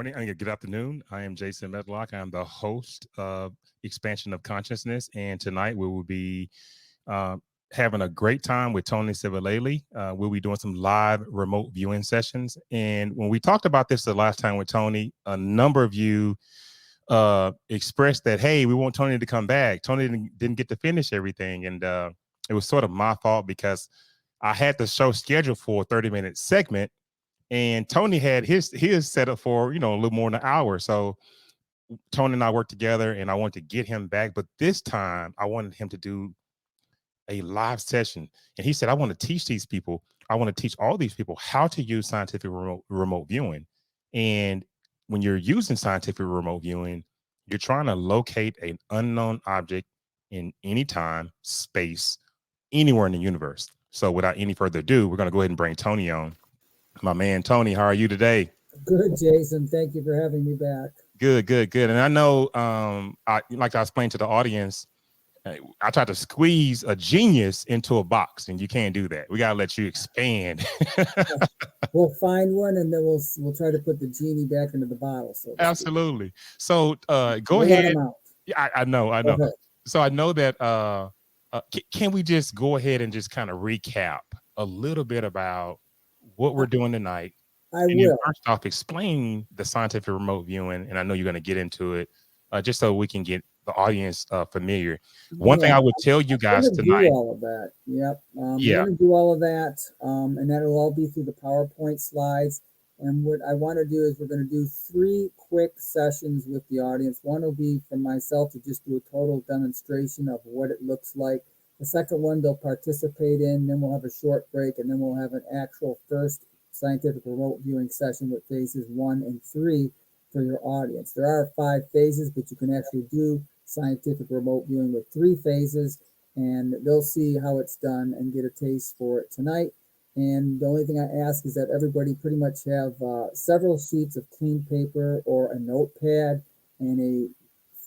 morning. Good afternoon. I am Jason Medlock. I'm the host of Expansion of Consciousness. And tonight we will be uh, having a great time with Tony Sivalelli. We'll be doing some live remote viewing sessions. And when we talked about this the last time with Tony, a number of you expressed that, hey, we want Tony to come back. Tony didn't get to finish everything. And it was sort of my fault because I had the show scheduled for a 30-minute segment. And Tony had his set up for, a little more than an hour. So Tony and I worked together and I wanted to get him back. But this time I wanted him to do a live session. And he said, I want to teach these people. I want to teach all these people how to use scientific remote viewing. And when you're using scientific remote viewing, you're trying to locate an unknown object in any time, space, anywhere in the universe. So without any further ado, we're going to go ahead and bring Tony on. My man, Tony, how are you today? Good, Jason. Thank you for having me back. Good. And I know, like I explained to the audience, I tried to squeeze a genius into a box, and you can't do that. We got to let you expand. We'll find one, and then we'll try to put the genie back into the bottle. So absolutely. So go ahead. Yeah, I know. So I know that. Can we just go ahead and just kind of recap a little bit about what we're doing tonight? I will. First off, explain the scientific remote viewing, and I know you're going to get into it, just so we can get the audience familiar. One thing I would tell you guys tonight. Do all of that. Yep. We're going to do all of that, and that'll all be through the PowerPoint slides. And what I want to do is we're going to do 3 quick sessions with the audience. One will be for myself to just do a total demonstration of what it looks like. The second one they'll participate in, then we'll have a short break, and then we'll have an actual first scientific remote viewing session with phases 1 and 3 for your audience. There are 5 phases, but you can actually do scientific remote viewing with 3 phases, and they'll see how it's done and get a taste for it tonight. And the only thing I ask is that everybody pretty much have several sheets of clean paper or a notepad and a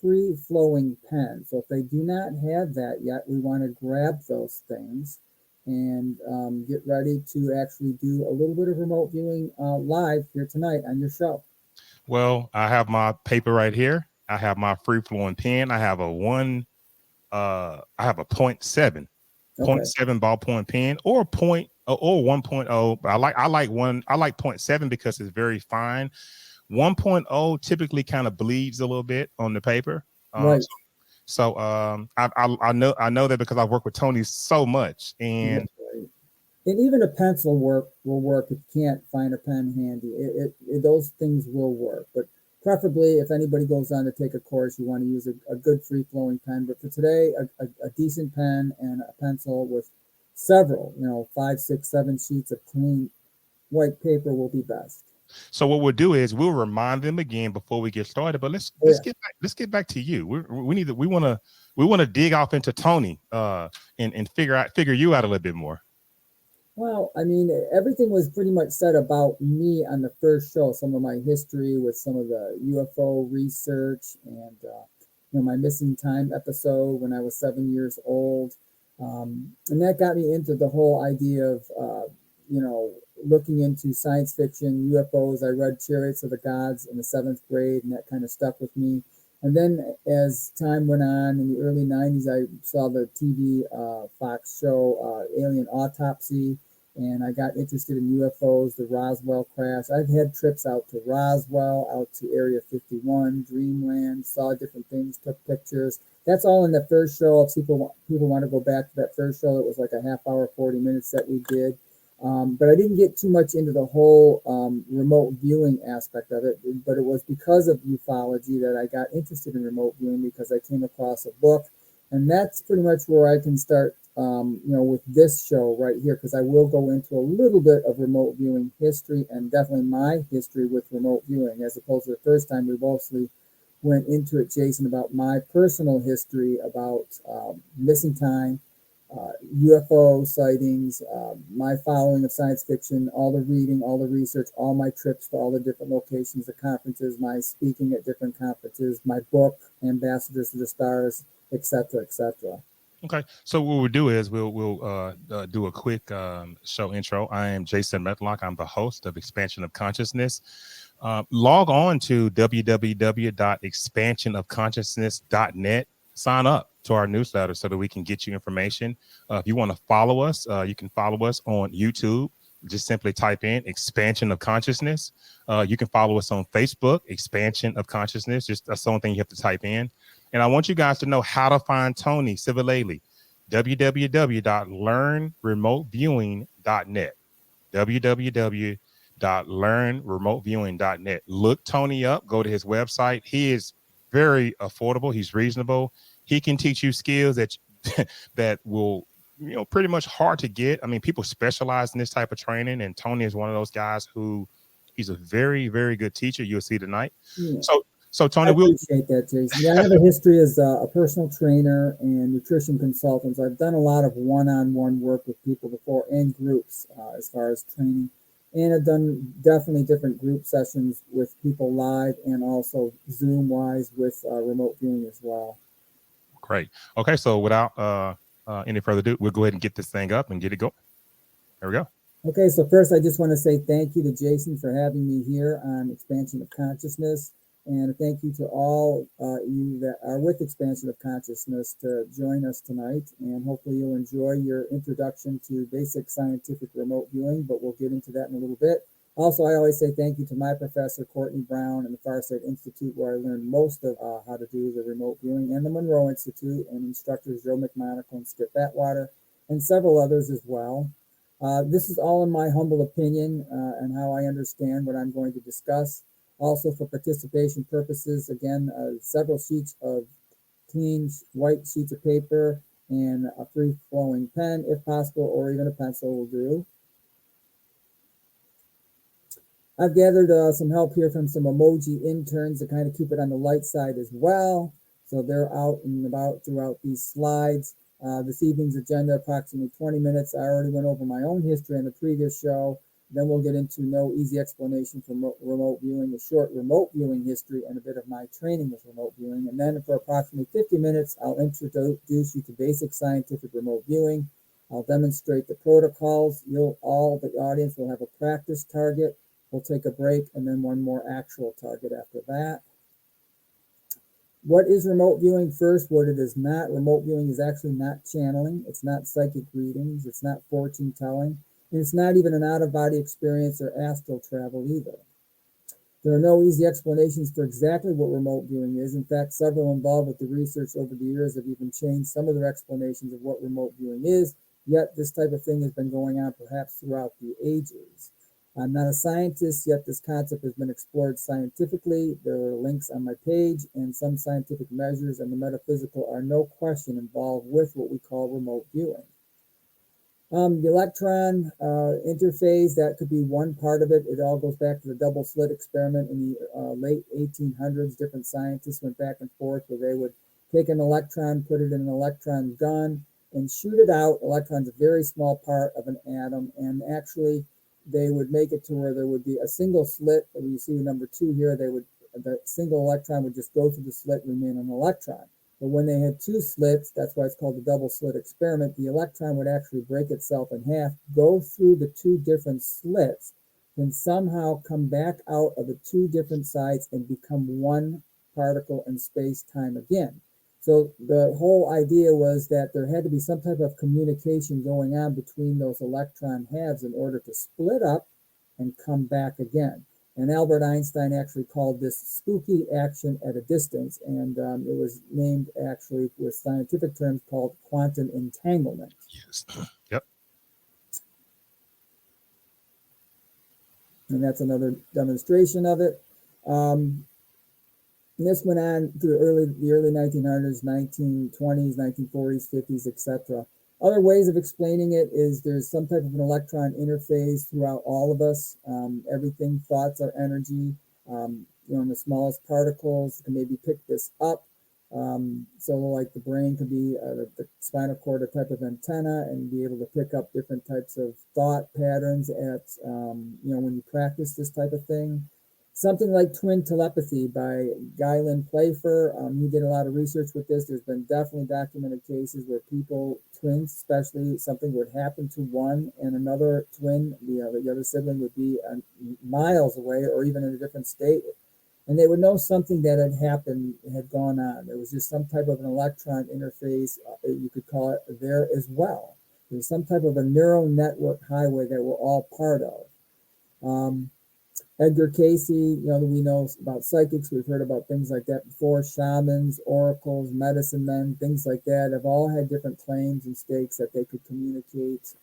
free-flowing pen. So if they do not have that yet, we want to grab those things and get ready to actually do a little bit of remote viewing live here tonight on your show. Well, I have my paper right here. I have my free-flowing pen. I have a 0.7 0.7 ballpoint pen or 1.0, but I like 0.7 because it's very fine. 1.0 typically kind of bleeds a little bit on the paper. Right. So I know that because I've worked with Tony so much, and even a pencil will work if you can't find a pen handy. Those things will work, but preferably if anybody goes on to take a course, you want to use a good free-flowing pen. But for today, a decent pen and a pencil with several, 5, 6, 7 sheets of clean white paper will be best. So what we'll do is we'll remind them again before we get started. But let's get back to you. We want to dig off into Tony and figure you out a little bit more. Well, I mean, everything was pretty much said about me on the first show. Some of my history with some of the UFO research and my missing time episode when I was 7 years old. And that got me into the whole idea of, looking into science fiction, UFOs. I read Chariots of the Gods in the 7th grade, and that kind of stuck with me. And then as time went on, in the early 90s, I saw the TV Fox show Alien Autopsy, and I got interested in UFOs, the Roswell crash. I've had trips out to Roswell, out to Area 51, Dreamland, saw different things, took pictures. That's all in the first show. If people want to go back to that first show, it was like a half hour, 40 minutes that we did. But I didn't get too much into the whole remote viewing aspect of it, but it was because of ufology that I got interested in remote viewing, because I came across a book, and that's pretty much where I can start, with this show right here, because I will go into a little bit of remote viewing history and definitely my history with remote viewing, as opposed to the first time we mostly went into it, Jason, about my personal history about missing time, UFO sightings, my following of science fiction, all the reading, all the research, all my trips to all the different locations, the conferences, my speaking at different conferences, my book, Ambassadors to the Stars, etc., etc. Okay, so what we'll do is we'll do a quick show intro. I am Jason Medlock. I'm the host of Expansion of Consciousness. log on to www.expansionofconsciousness.net. Sign up to our newsletter so that we can get you information. If you want to follow us, you can follow us on YouTube. Just simply type in Expansion of Consciousness. You can follow us on Facebook, Expansion of Consciousness. Just that's the only thing you have to type in. And I want you guys to know how to find Tony Sivalelli. www.learnremoteviewing.net. www.learnremoteviewing.net. Look Tony up. Go to his website. He is very affordable. He's reasonable. He can teach you skills that that will, pretty much hard to get. I mean, people specialize in this type of training, and Tony is one of those guys who he's a very, very good teacher. You'll see tonight. Yeah. So Tony, I appreciate that, Jason. Yeah, I have a history as a personal trainer and nutrition consultant. So I've done a lot of one-on-one work with people before and groups as far as training. And I've done definitely different group sessions with people live and also Zoom-wise with remote viewing as well. Great. Okay, so without any further ado, we'll go ahead and get this thing up and get it going. There we go. Okay, so first I just want to say thank you to Jason for having me here on Expansion of Consciousness. And thank you to all you that are with Expansion of Consciousness to join us tonight. And hopefully you'll enjoy your introduction to basic scientific remote viewing, but we'll get into that in a little bit. Also, I always say thank you to my professor, Courtney Brown, and the Farsight Institute, where I learned most of how to do the remote viewing, and the Monroe Institute, and instructors Joe McMonagle and Skip Atwater, and several others as well. This is all in my humble opinion and how I understand what I'm going to discuss. Also, for participation purposes, again, several sheets of clean white sheets of paper and a free-flowing pen, if possible, or even a pencil will do. I've gathered some help here from some emoji interns to kind of keep it on the light side as well. So they're out and about throughout these slides. This evening's agenda, approximately 20 minutes. I already went over my own history in the previous show. Then we'll get into no easy explanation for remote viewing, a short remote viewing history, and a bit of my training with remote viewing. And then for approximately 50 minutes, I'll introduce you to basic scientific remote viewing. I'll demonstrate the protocols. The audience will have a practice target. We'll take a break and then one more actual target after that. What is remote viewing first? What it is not. Remote viewing is actually not channeling. It's not psychic readings. It's not fortune telling. And it's not even an out-of-body experience or astral travel either. There are no easy explanations for exactly what remote viewing is. In fact, several involved with the research over the years have even changed some of their explanations of what remote viewing is, yet this type of thing has been going on perhaps throughout the ages. I'm not a scientist, yet this concept has been explored scientifically. There are links on my page, and some scientific measures and the metaphysical are no question involved with what we call remote viewing. The electron interphase, that could be one part of it. It all goes back to the double slit experiment in the late 1800s. Different scientists went back and forth where they would take an electron, put it in an electron gun, and shoot it out. Electron's a very small part of an atom, and actually they would make it to where there would be a single slit. When you see number 2 here, the single electron would just go through the slit and remain an electron. But when they had 2 slits, that's why it's called the double slit experiment, the electron would actually break itself in half, go through the 2 different slits, then somehow come back out of the 2 different sides and become one particle in space-time again. So the whole idea was that there had to be some type of communication going on between those electron halves in order to split up and come back again. And Albert Einstein actually called this spooky action at a distance, and it was named actually with scientific terms called quantum entanglement. Yes. Yep. And that's another demonstration of it. And this went on through the early 1900s, 1920s, 1940s, 50s, etc. Other ways of explaining it is there's some type of an electron interface throughout all of us. Everything, thoughts are energy. In the smallest particles can maybe pick this up. So like the brain could be the spinal cord, a type of antenna, and be able to pick up different types of thought patterns at when you practice this type of thing. something like twin telepathy by Guyland Playfer. He did a lot of research with this. There's been definitely documented cases where people, twins especially, something would happen to one and another twin, the other sibling would be miles away or even in a different state. And they would know something that had happened, had gone on. There was just some type of an electron interface, you could call it, there as well. There's some type of a neural network highway that we're all part of. Edgar Casey, we know about psychics. We've heard about things like that before. Shamans, oracles, medicine men, things like that have all had different claims and stakes that they could communicate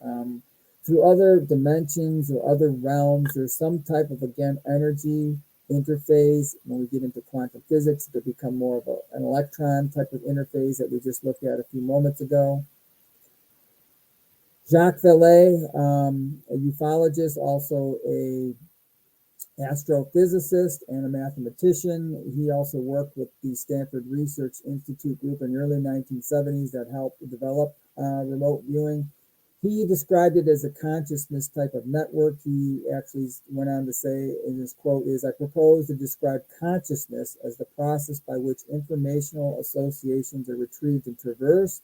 through other dimensions or other realms. There's some type of, again, energy interface. When we get into quantum physics, it could become more of an electron type of interface that we just looked at a few moments ago. Jacques Vallée, a ufologist, also a astrophysicist and a mathematician. He also worked with the Stanford Research Institute group in the early 1970s that helped develop remote viewing. He described it as a consciousness type of network. He actually went on to say in his quote is, "I propose to describe consciousness as the process by which informational associations are retrieved and traversed.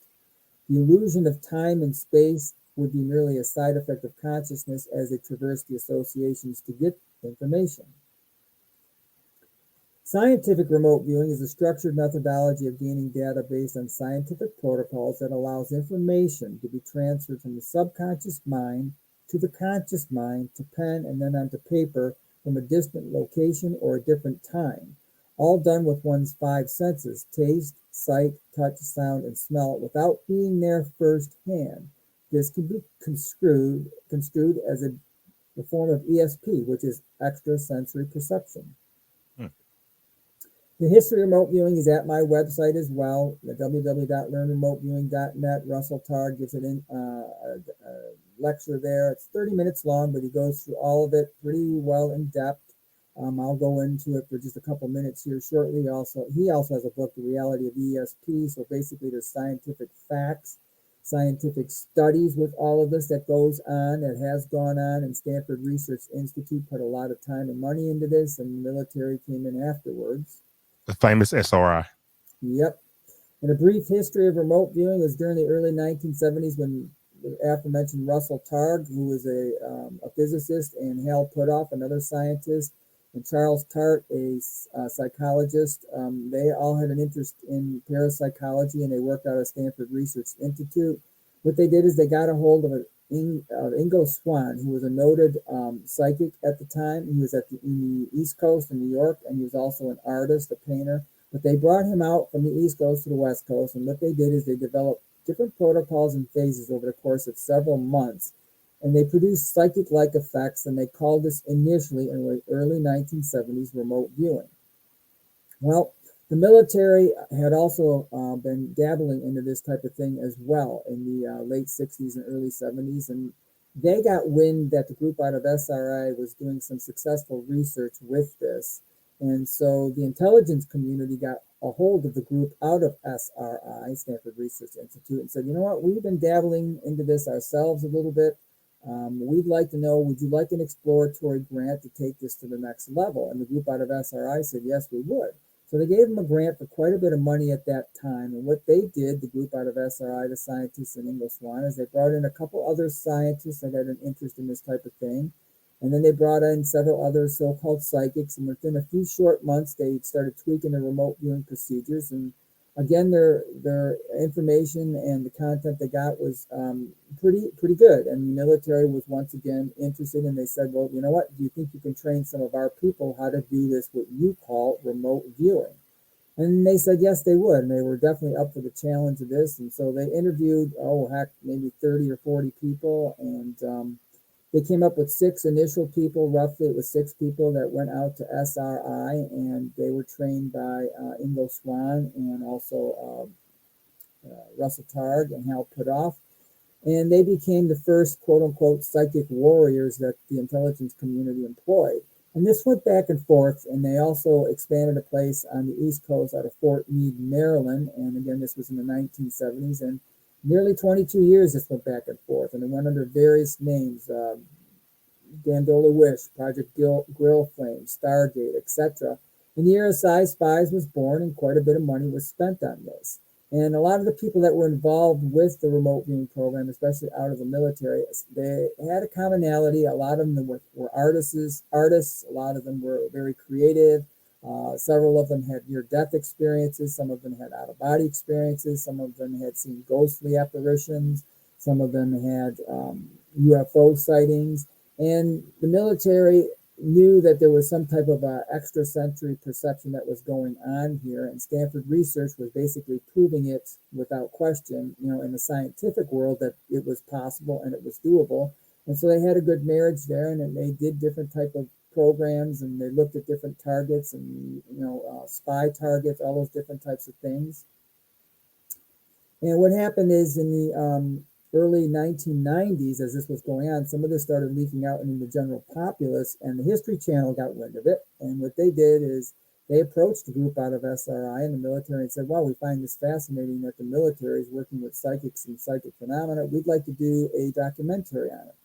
The illusion of time and space would be merely a side effect of consciousness as they traverse the associations to get information." Scientific remote viewing is a structured methodology of gaining data based on scientific protocols that allows information to be transferred from the subconscious mind to the conscious mind to pen and then onto paper from a distant location or a different time, all done with one's five senses: taste, sight, touch, sound, and smell, without being there firsthand. This can be construed as the form of ESP, which is extrasensory perception. The history of remote viewing is at my website as well, www.learnremoteviewing.net. Russell Targ gives a lecture there. It's 30 minutes long, but he goes through all of it pretty well in depth. I'll go into it for just a couple minutes here shortly. He also has a book, The Reality of ESP. So basically there's scientific facts, scientific studies with all of this that goes on, that has gone on, and Stanford Research Institute put a lot of time and money into this, and the military came in afterwards. The famous SRI. Yep. And a brief history of remote viewing was during the early 1970s when the aforementioned Russell Targ, who was a physicist, and Hal Puthoff, another scientist, and Charles Tart, a psychologist, they all had an interest in parapsychology, and they worked out of Stanford Research Institute. What they did is they got a hold of Ingo Swann, who was a noted psychic at the time. He was in the East Coast in New York, and he was also an artist, a painter. But they brought him out from the East Coast to the West Coast, and what they did is they developed different protocols and phases over the course of several months. And they produced psychic-like effects, and they called this initially in the early 1970s remote viewing. Well, the military had also been dabbling into this type of thing as well in the late 60s and early 70s, and they got wind that the group out of SRI was doing some successful research with this. And so the intelligence community got a hold of the group out of SRI, Stanford Research Institute, and said, you know what, we've been dabbling into this ourselves a little bit. We'd like to know, would you like an exploratory grant to take this to the next level? And the group out of SRI said, yes, we would. So they gave them a grant for quite a bit of money at that time. And what they did, the group out of SRI, the scientists in Ingo Swann, is they brought in a couple other scientists that had an interest in this type of thing. And then they brought in several other so-called psychics. And within a few short months, they started tweaking the remote viewing procedures. And again, their information and the content they got was pretty good. And the military was once again interested, and they said, well, you know what, do you think you can train some of our people how to do this, what you call remote viewing? And they said, yes, they would. And they were definitely up for the challenge of this. And so they interviewed, maybe 30 or 40 people. And they came up with 6 initial people. Roughly, it was 6 people that went out to SRI, and they were trained by Ingo Swann and also Russell Targ and Hal Puthoff. And they became the first quote-unquote psychic warriors that the intelligence community employed. And this went back and forth, and they also expanded a place on the East Coast out of Fort Meade, Maryland. And again, this was in the 1970s. And nearly 22 years this went back and forth, and it went under various names. Gondola Wish, Project Grill Flame, Stargate, etc. And the year of Spies was born, and quite a bit of money was spent on this. And a lot of the people that were involved with the remote viewing program, especially out of the military, they had a commonality. A lot of them were artists. A lot of them were very creative. Several of them had near-death experiences. Some of them had out-of-body experiences. Some of them had seen ghostly apparitions. Some of them had UFO sightings. And the military knew that there was some type of extrasensory perception that was going on here, and Stanford research was basically proving it without question, in the scientific world, that it was possible and it was doable. And so they had a good marriage there, and they did different type of programs, and they looked at different targets and spy targets, all those different types of things. And what happened is in the early 1990s, as this was going on, some of this started leaking out into the general populace, and the History Channel got wind of it. And what they did is they approached a group out of SRI and the military and said, well, we find this fascinating that the military is working with psychics and psychic phenomena. We'd like to do a documentary on it.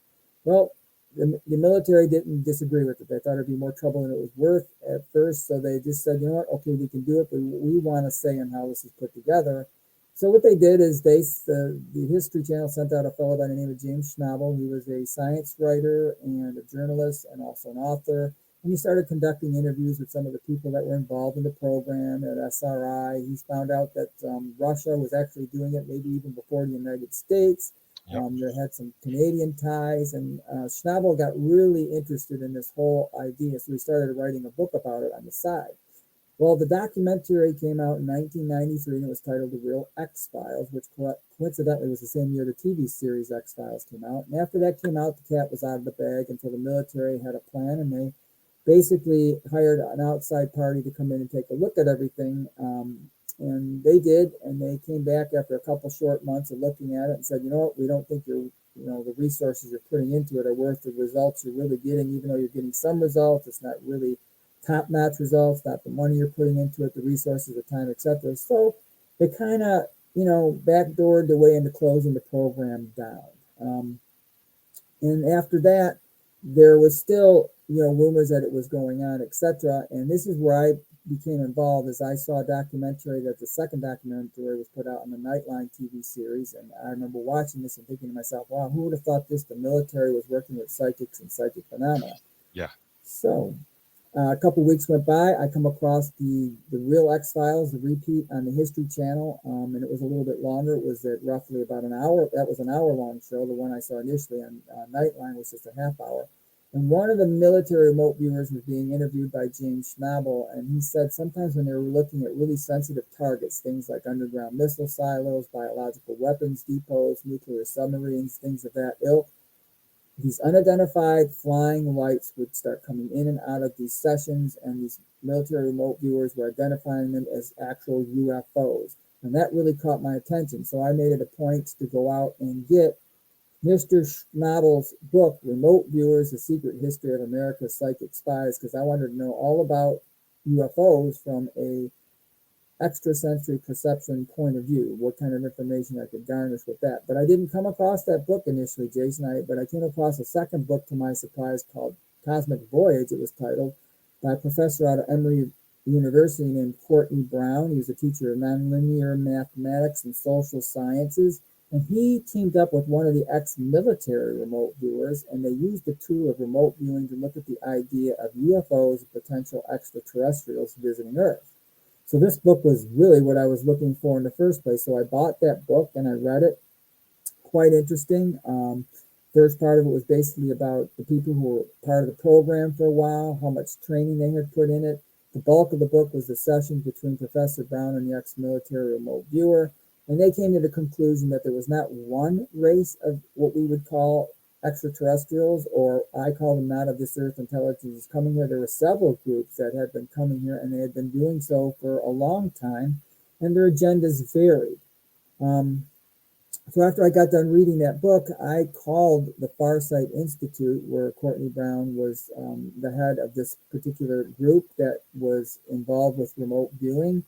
Well, the military didn't disagree with it. They thought it'd be more trouble than it was worth at first. So they just said, you know what, okay, we can do it, but we want a say in how this is put together. So what they did is the History Channel sent out a fellow by the name of James Schnabel. He was a science writer and a journalist and also an author. And he started conducting interviews with some of the people that were involved in the program at SRI. He found out that Russia was actually doing it maybe even before the United States. Yep. They had some Canadian ties, and Schnabel got really interested in this whole idea. So he started writing a book about it on the side. Well, the documentary came out in 1993, and it was titled The Real X-Files, which coincidentally was the same year the TV series X-Files came out. And after that came out, the cat was out of the bag until the military had a plan, and they basically hired an outside party to come in and take a look at everything. And they did, and they came back after a couple short months of looking at it and said, you know what, we don't think the resources you're putting into it are worth the results you're really getting. Even though you're getting some results, it's not really top-notch results, not the money you're putting into it, the resources, the time, etc. So they kind of, backdoored their way into closing the program down. And after that, there was still, rumors that it was going on, etc. And this is where I became involved, as I saw a documentary, that the second documentary was put out on the Nightline TV series. And I remember watching this and thinking to myself, wow, who would have thought the military was working with psychics and psychic phenomena? Yeah. So a couple of weeks went by. I come across the Real X-Files, the repeat on the History Channel, and it was a little bit longer. It was at roughly about an hour. That was an hour-long show. The one I saw initially on Nightline was just a half hour. And one of the military remote viewers was being interviewed by James Schnabel, and he said sometimes when they were looking at really sensitive targets, things like underground missile silos, biological weapons depots, nuclear submarines, things of that ilk, these unidentified flying lights would start coming in and out of these sessions, and these military remote viewers were identifying them as actual UFOs. And that really caught my attention. So I made it a point to go out and get Mr. Schnabel's book, Remote Viewers, The Secret History of America's Psychic Spies, because I wanted to know all about UFOs from a extrasensory perception point of view, what kind of information I could garnish with that. But I didn't come across that book initially, Jason, but I came across a second book to my surprise called Cosmic Voyage, it was titled, by a professor out of Emory University named Courtney Brown. He was a teacher of nonlinear mathematics and social sciences. And he teamed up with one of the ex-military remote viewers, and they used the tool of remote viewing to look at the idea of UFOs and potential extraterrestrials visiting Earth. So this book was really what I was looking for in the first place. So I bought that book and I read it. Quite interesting. First part of it was basically about the people who were part of the program for a while, how much training they had put in it. The bulk of the book was the sessions between Professor Brown and the ex-military remote viewer. And they came to the conclusion that there was not one race of what we would call extraterrestrials, or I call them not of this earth intelligences coming here. There were several groups that had been coming here, and they had been doing so for a long time, and their agendas varied. So after I got done reading that book, I called the Farsight Institute, where Courtney Brown was the head of this particular group that was involved with remote viewing.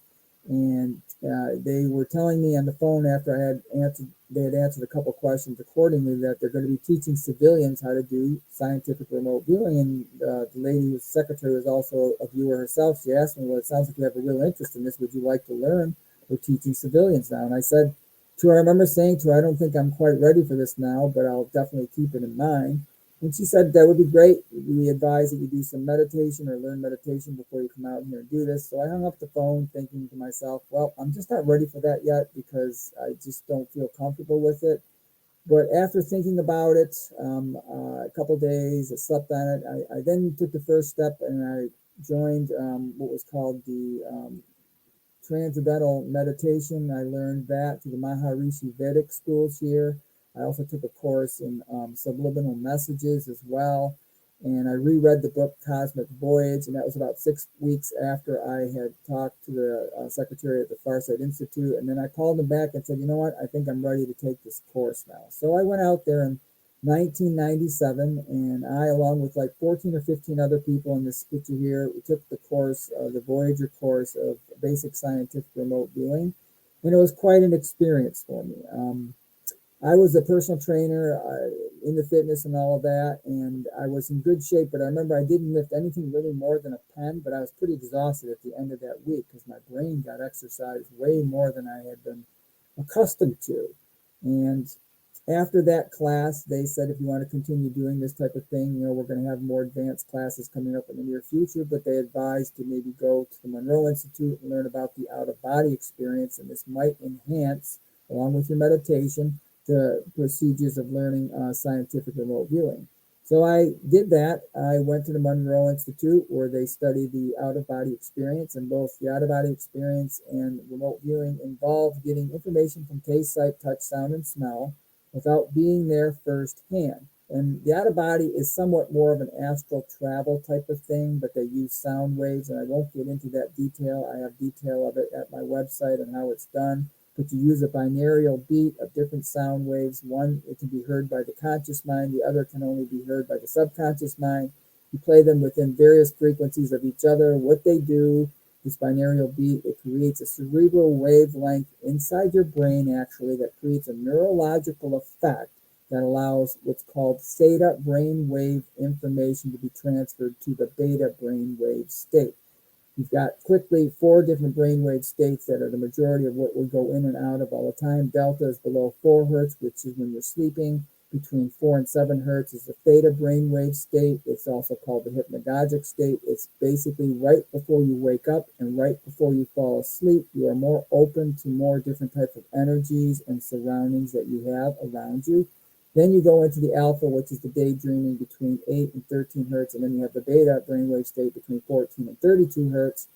And they were telling me on the phone after they had answered a couple questions accordingly, that they're going to be teaching civilians how to do scientific remote viewing. And the lady who's secretary was also a viewer herself. She asked me, well, it sounds like you have a real interest in this. Would you like to learn? We're teaching civilians now. And I said to her, I remember saying to her, I don't think I'm quite ready for this now, but I'll definitely keep it in mind. And she said, that would be great. We advise that you do some meditation or learn meditation before you come out here and do this. So I hung up the phone thinking to myself, well, I'm just not ready for that yet because I just don't feel comfortable with it. But after thinking about it a couple of days, I slept on it. I then took the first step and I joined what was called the Transcendental Meditation. I learned that through the Maharishi Vedic schools here. I also took a course in subliminal messages as well. And I reread the book Cosmic Voyage, and that was about 6 weeks after I had talked to the secretary at the Farsight Institute. And then I called him back and said, you know what, I think I'm ready to take this course now. So I went out there in 1997, and I, along with like 14 or 15 other people in this picture here, we took the course, the Voyager course of basic scientific remote viewing, and it was quite an experience for me. I was a personal trainer into fitness and all of that, and I was in good shape, but I remember I didn't lift anything really more than a pen, but I was pretty exhausted at the end of that week because my brain got exercised way more than I had been accustomed to. And after that class, they said, if you want to continue doing this type of thing, we're going to have more advanced classes coming up in the near future, but they advised to maybe go to the Monroe Institute and learn about the out-of-body experience, and this might enhance, along with your meditation, the procedures of learning scientific remote viewing. So I did that. I went to the Monroe Institute where they study the out-of-body experience, and both the out-of-body experience and remote viewing involve getting information from taste, sight, touch, sound, and smell without being there firsthand. And the out-of-body is somewhat more of an astral travel type of thing, but they use sound waves, and I won't get into that detail. I have detail of it at my website and how it's done. But you use a binaural beat of different sound waves. One, it can be heard by the conscious mind. The other can only be heard by the subconscious mind. You play them within various frequencies of each other. What they do, this binaural beat, it creates a cerebral wavelength inside your brain, actually, that creates a neurological effect that allows what's called theta brainwave information to be transferred to the beta brainwave state. You've got quickly 4 different brainwave states that are the majority of what we go in and out of all the time. Delta is below 4 hertz, which is when you're sleeping. Between 4 and 7 hertz is the theta brainwave state. It's also called the hypnagogic state. It's basically right before you wake up and right before you fall asleep. You are more open to more different types of energies and surroundings that you have around you. Then you go into the alpha, which is the daydreaming between 8 and 13 hertz, and then you have the beta brainwave state between 14 and 32 hertz.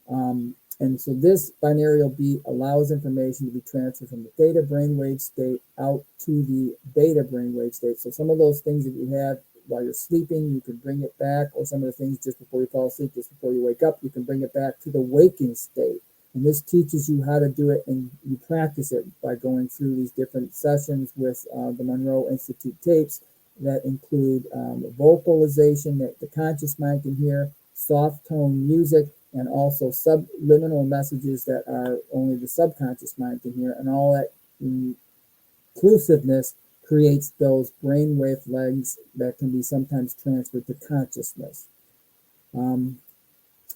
And so this binaural beat allows information to be transferred from the theta brainwave state out to the beta brainwave state. So some of those things that you have while you're sleeping, you can bring it back, or some of the things just before you fall asleep, just before you wake up, you can bring it back to the waking state. And this teaches you how to do it, and you practice it by going through these different sessions with the Monroe Institute tapes that include vocalization that the conscious mind can hear, soft tone music, and also subliminal messages that are only the subconscious mind can hear. And all that inclusiveness creates those brainwave legs that can be sometimes transferred to consciousness.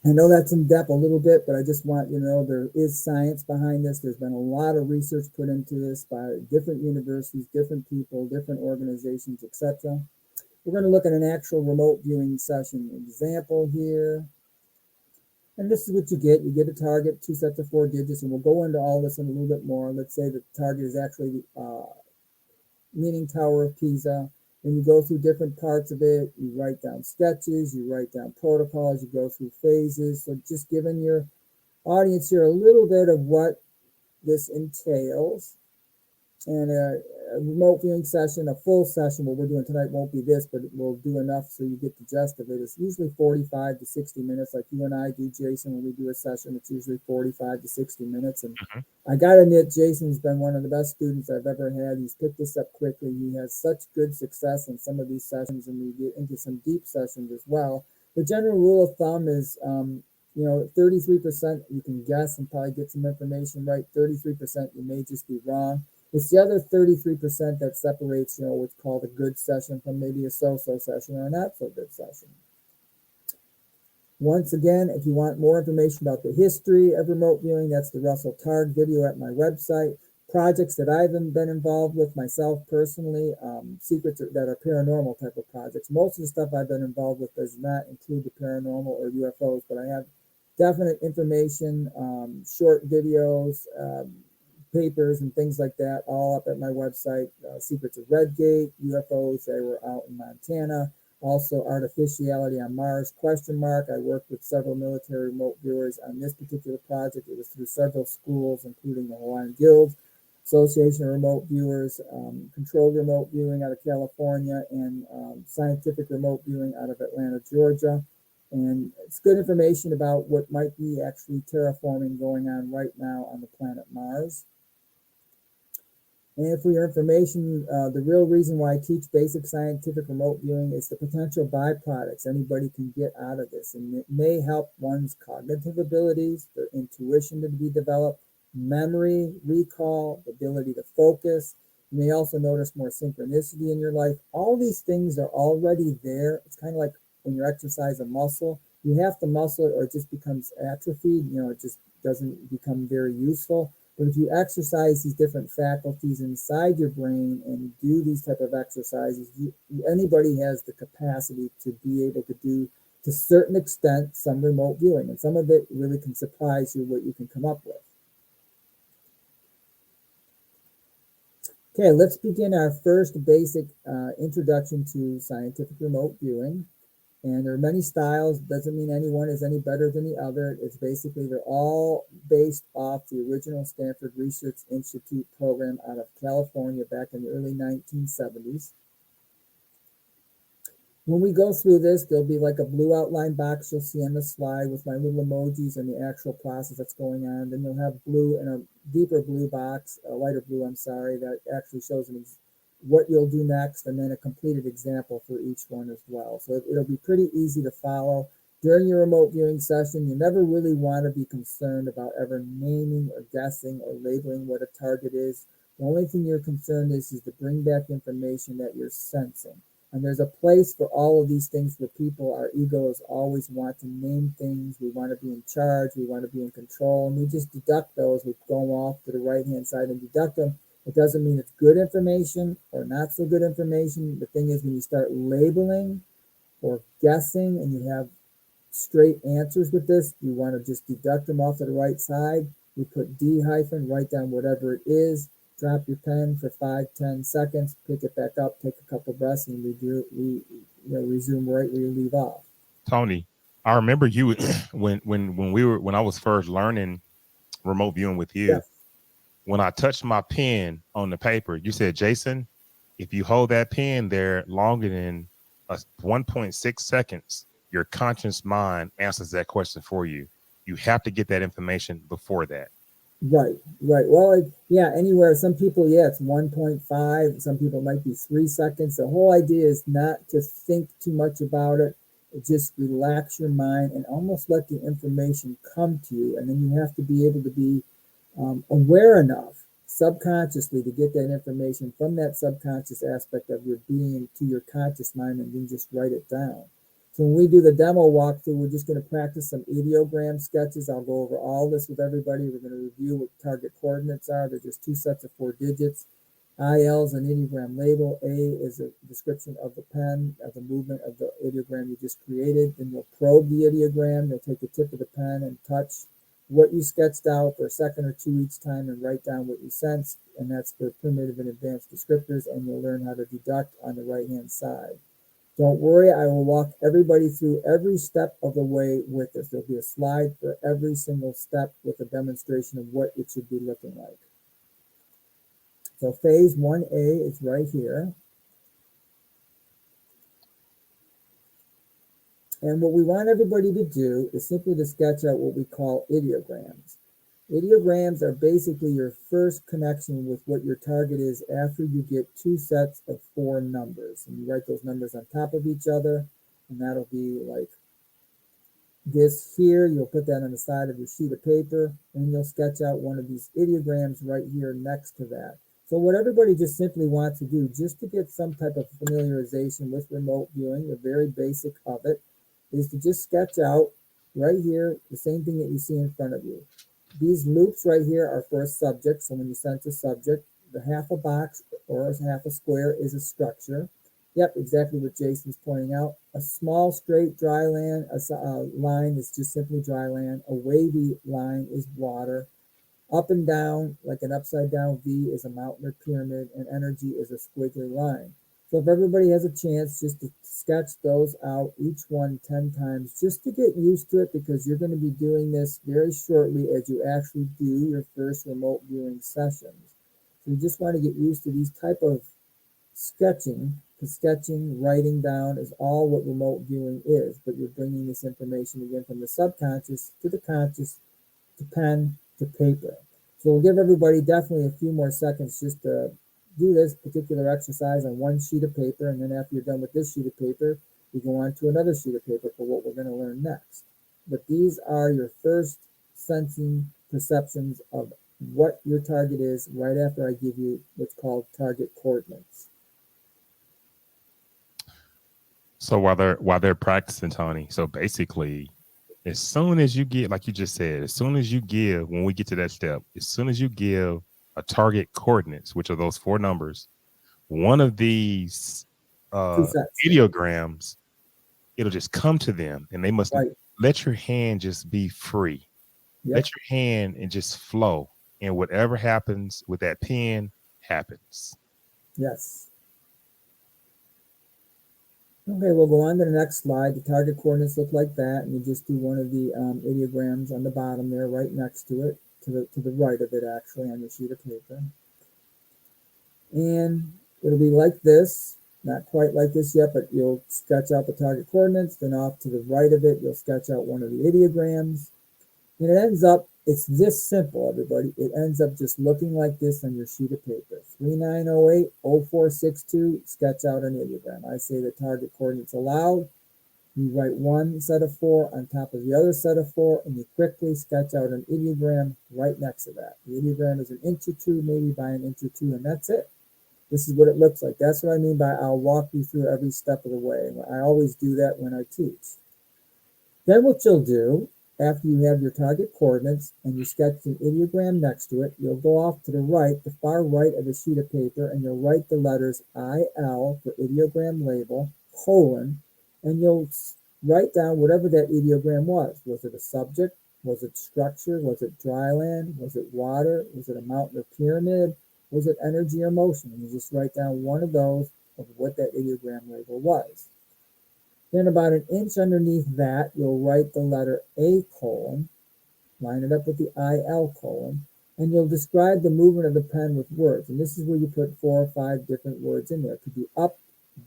I know that's in depth a little bit, but I just want you to know there is science behind this. There's been a lot of research put into this by different universities, different people, different organizations, etc. We're going to look at an actual remote viewing session example here. And this is what you get. You get a target, 2 sets of 4 digits, and we'll go into all this in a little bit more. Let's say the target is actually the Leaning Tower of Pisa. And you go through different parts of it. You write down sketches, you write down protocols, you go through phases. So just giving your audience here a little bit of what this entails. And a remote viewing session, a full session, what we're doing tonight won't be this, but we'll do enough so you get the gist of it. It's usually 45 to 60 minutes, like you and I do, Jason. When we do a session, it's usually 45 to 60 minutes. And I got to admit, Jason's been one of the best students I've ever had. He's picked this up quickly. He has such good success in some of these sessions, and we get into some deep sessions as well. The general rule of thumb is 33% you can guess and probably get some information right. 33% you may just be wrong. It's the other 33% that separates, what's called a good session from maybe a so-so session or a not so good session. Once again, if you want more information about the history of remote viewing, that's the Russell Targ video at my website. Projects that I've been involved with myself personally, secrets that are paranormal type of projects. Most of the stuff I've been involved with does not include the paranormal or UFOs, but I have definite information, short videos, papers, and things like that, all up at my website. Secrets of Redgate, UFOs that were out in Montana, also artificiality on Mars, ? I worked with several military remote viewers on this particular project. It was through several schools, including the Hawaiian Guild, Association of Remote Viewers, Controlled Remote Viewing out of California, and Scientific Remote Viewing out of Atlanta, Georgia. And it's good information about what might be actually terraforming going on right now on the planet Mars. And for your information, the real reason why I teach basic scientific remote viewing is the potential byproducts anybody can get out of this. And it may help one's cognitive abilities, their intuition to be developed, memory, recall, the ability to focus. You may also notice more synchronicity in your life. All these things are already there. It's kind of like when you exercise a muscle. You have to muscle it or it just becomes atrophied. It just doesn't become very useful. But if you exercise these different faculties inside your brain and do these type of exercises, anybody has the capacity to be able to do, to a certain extent, some remote viewing. And some of it really can surprise you what you can come up with. Okay, let's begin our first basic introduction to scientific remote viewing. And there are many styles. Doesn't mean any one is any better than the other. It's basically they're all based off the original Stanford Research Institute program out of California back in the early 1970s. When we go through this, there'll be like a blue outline box you'll see on the slide with my little emojis and the actual process that's going on. Then you'll have blue and a deeper blue box, a lighter blue, I'm sorry, that actually shows what you'll do next, and then a completed example for each one as well. So it'll be pretty easy to follow. During your remote viewing session, you never really want to be concerned about ever naming or guessing or labeling what a target is. The only thing you're concerned is to bring back information that you're sensing. And there's a place for all of these things where people, our egos always want to name things. We want to be in charge. We want to be in control. And we just deduct those. We go off to the right-hand side and deduct them. It doesn't mean it's good information or not so good information. The thing is, when you start labeling or guessing and you have straight answers with this, you want to just deduct them off to the right side. You put D hyphen, write down whatever it is, drop your pen for 5-10 seconds, pick it back up, take a couple breaths, and resume right where you leave off. Tony, I remember you when I was first learning remote viewing with you. Yes. When I touched my pen on the paper, you said, Jason, if you hold that pen there longer than 1.6 seconds, your conscious mind answers that question for you. You have to get that information before that. Right. Well, anywhere. Some people, it's 1.5. Some people might be 3 seconds. The whole idea is not to think too much about it. Just relax your mind and almost let the information come to you. And then you have to be able to be aware enough subconsciously to get that information from that subconscious aspect of your being to your conscious mind and then just write it down. So when we do the demo walkthrough, we're just going to practice some ideogram sketches. I'll go over all this with everybody. We're going to review what target coordinates are. They're just 2 sets of 4 digits. IL is an ideogram label. A is a description of the pen, of the movement of the ideogram you just created. Then you'll probe the ideogram. You'll take the tip of the pen and touch what you sketched out for a second or two each time and write down what you sensed. And that's for primitive and advanced descriptors. And you'll learn how to deduct on the right-hand side. Don't worry, I will walk everybody through every step of the way with this. There'll be a slide for every single step with a demonstration of what it should be looking like. So phase 1A is right here. And what we want everybody to do is simply to sketch out what we call ideograms. Ideograms are basically your first connection with what your target is after you get 2 sets of 4 numbers. And you write those numbers on top of each other, and that'll be like this here, you'll put that on the side of your sheet of paper, and you'll sketch out one of these ideograms right here next to that. So what everybody just simply wants to do, just to get some type of familiarization with remote viewing, the very basic of it, is to just sketch out right here the same thing that you see in front of you. These loops right here are for a subject. So when you sense a subject, the half a box or half a square is a structure. Yep, exactly what Jason's pointing out. A small straight dry land, a line is just simply dry land. A wavy line is water. Up and down, like an upside down V, is a mountain or pyramid, and energy is a squiggly line. So if everybody has a chance just to sketch those out, each one 10 times, just to get used to it, because you're going to be doing this very shortly as you actually do your first remote viewing sessions. So you just want to get used to these type of sketching, because sketching, writing down is all what remote viewing is, but you're bringing this information again from the subconscious to the conscious, to pen, to paper. So we'll give everybody definitely a few more seconds just to do this particular exercise on one sheet of paper, and then after you're done with this sheet of paper, you go on to another sheet of paper for what we're going to learn next. But these are your first sensing perceptions of what your target is right after I give you what's called target coordinates. So while they're practicing, Tony, so basically, as soon as you get, like you just said, as soon as you give, when we get to that step, as soon as you give a target coordinates, which are those 4 numbers, one of these Two sets. ideograms, it'll just come to them, and they must Right. let your hand just be free. Yep. Let your hand and just flow, and whatever happens with that pen happens. Yes. Okay, we'll go on to the next slide. The target coordinates look like that, and you just do one of the ideograms on the bottom there, right next to it, to the right of it actually on your sheet of paper. And it'll be like this, not quite like this yet, but you'll sketch out the target coordinates. Then off to the right of it, you'll sketch out one of the ideograms, and it ends up, it's this simple, everybody. It ends up just looking like this on your sheet of paper. 3908-0462, sketch out an ideogram. I say the target coordinates aloud. You write one set of 4 on top of the other set of 4, and you quickly sketch out an ideogram right next to that. The ideogram is an inch or 2, maybe by an inch or 2, and that's it. This is what it looks like. That's what I mean by I'll walk you through every step of the way. I always do that when I teach. Then what you'll do, after you have your target coordinates and you sketch an ideogram next to it, you'll go off to the right, the far right of the sheet of paper, and you'll write the letters IL for ideogram label, colon, and you'll write down whatever that ideogram was. Was it a subject? Was it structure? Was it dry land? Was it water? Was it a mountain or pyramid? Was it energy or motion? And you just write down one of those of what that ideogram label was. Then about an inch underneath that, you'll write the letter A colon, line it up with the IL colon, and you'll describe the movement of the pen with words. And this is where you put 4 or 5 different words in there. It could be up,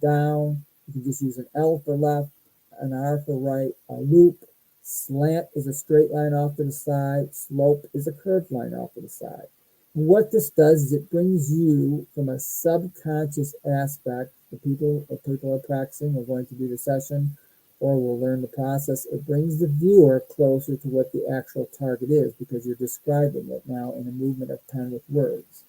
down, you can just use an L for left, an R for right, a loop, slant is a straight line off to the side, slope is a curved line off to the side. And what this does is it brings you from a subconscious aspect. The people are practicing, we're going to do the session, or we'll learn the process. It brings the viewer closer to what the actual target is, because you're describing it now in a movement of pen with words.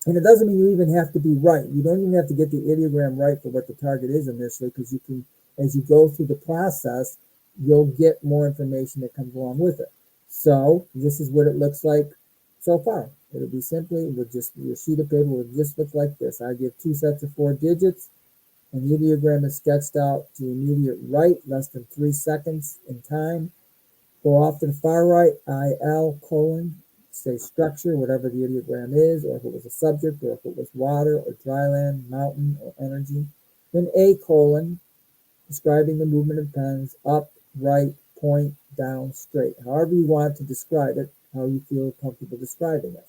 And it doesn't mean you even have to be right. You don't even have to get the ideogram right for what the target is initially, because you can, as you go through the process, you'll get more information that comes along with it. So this is what it looks like so far. It'll be simply with just your sheet of paper will just look like this. I give 2 sets of 4 digits, and the ideogram is sketched out to the immediate right, less than 3 seconds in time. Go off to the far right, IL colon, say structure, whatever the ideogram is, or if it was a subject, or if it was water, or dry land, mountain, or energy. Then A colon, describing the movement of pens, up, right, point, down, straight. However you want to describe it, how you feel comfortable describing it.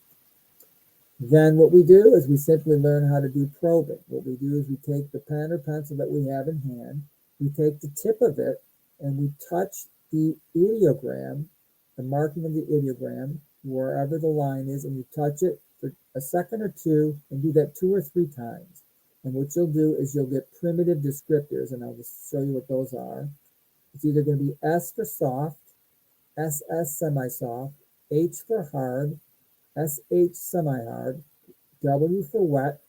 Then what we do is we simply learn how to do probing. What we do is we take the pen or pencil that we have in hand, we take the tip of it, and we touch the ideogram, the marking of the ideogram, wherever the line is, and you touch it for a second or 2, and do that 2 or 3 times. And what you'll do is you'll get primitive descriptors, and I'll just show you what those are. It's either going to be S for soft, SS semi-soft, H for hard, SH semi-hard, W for wet,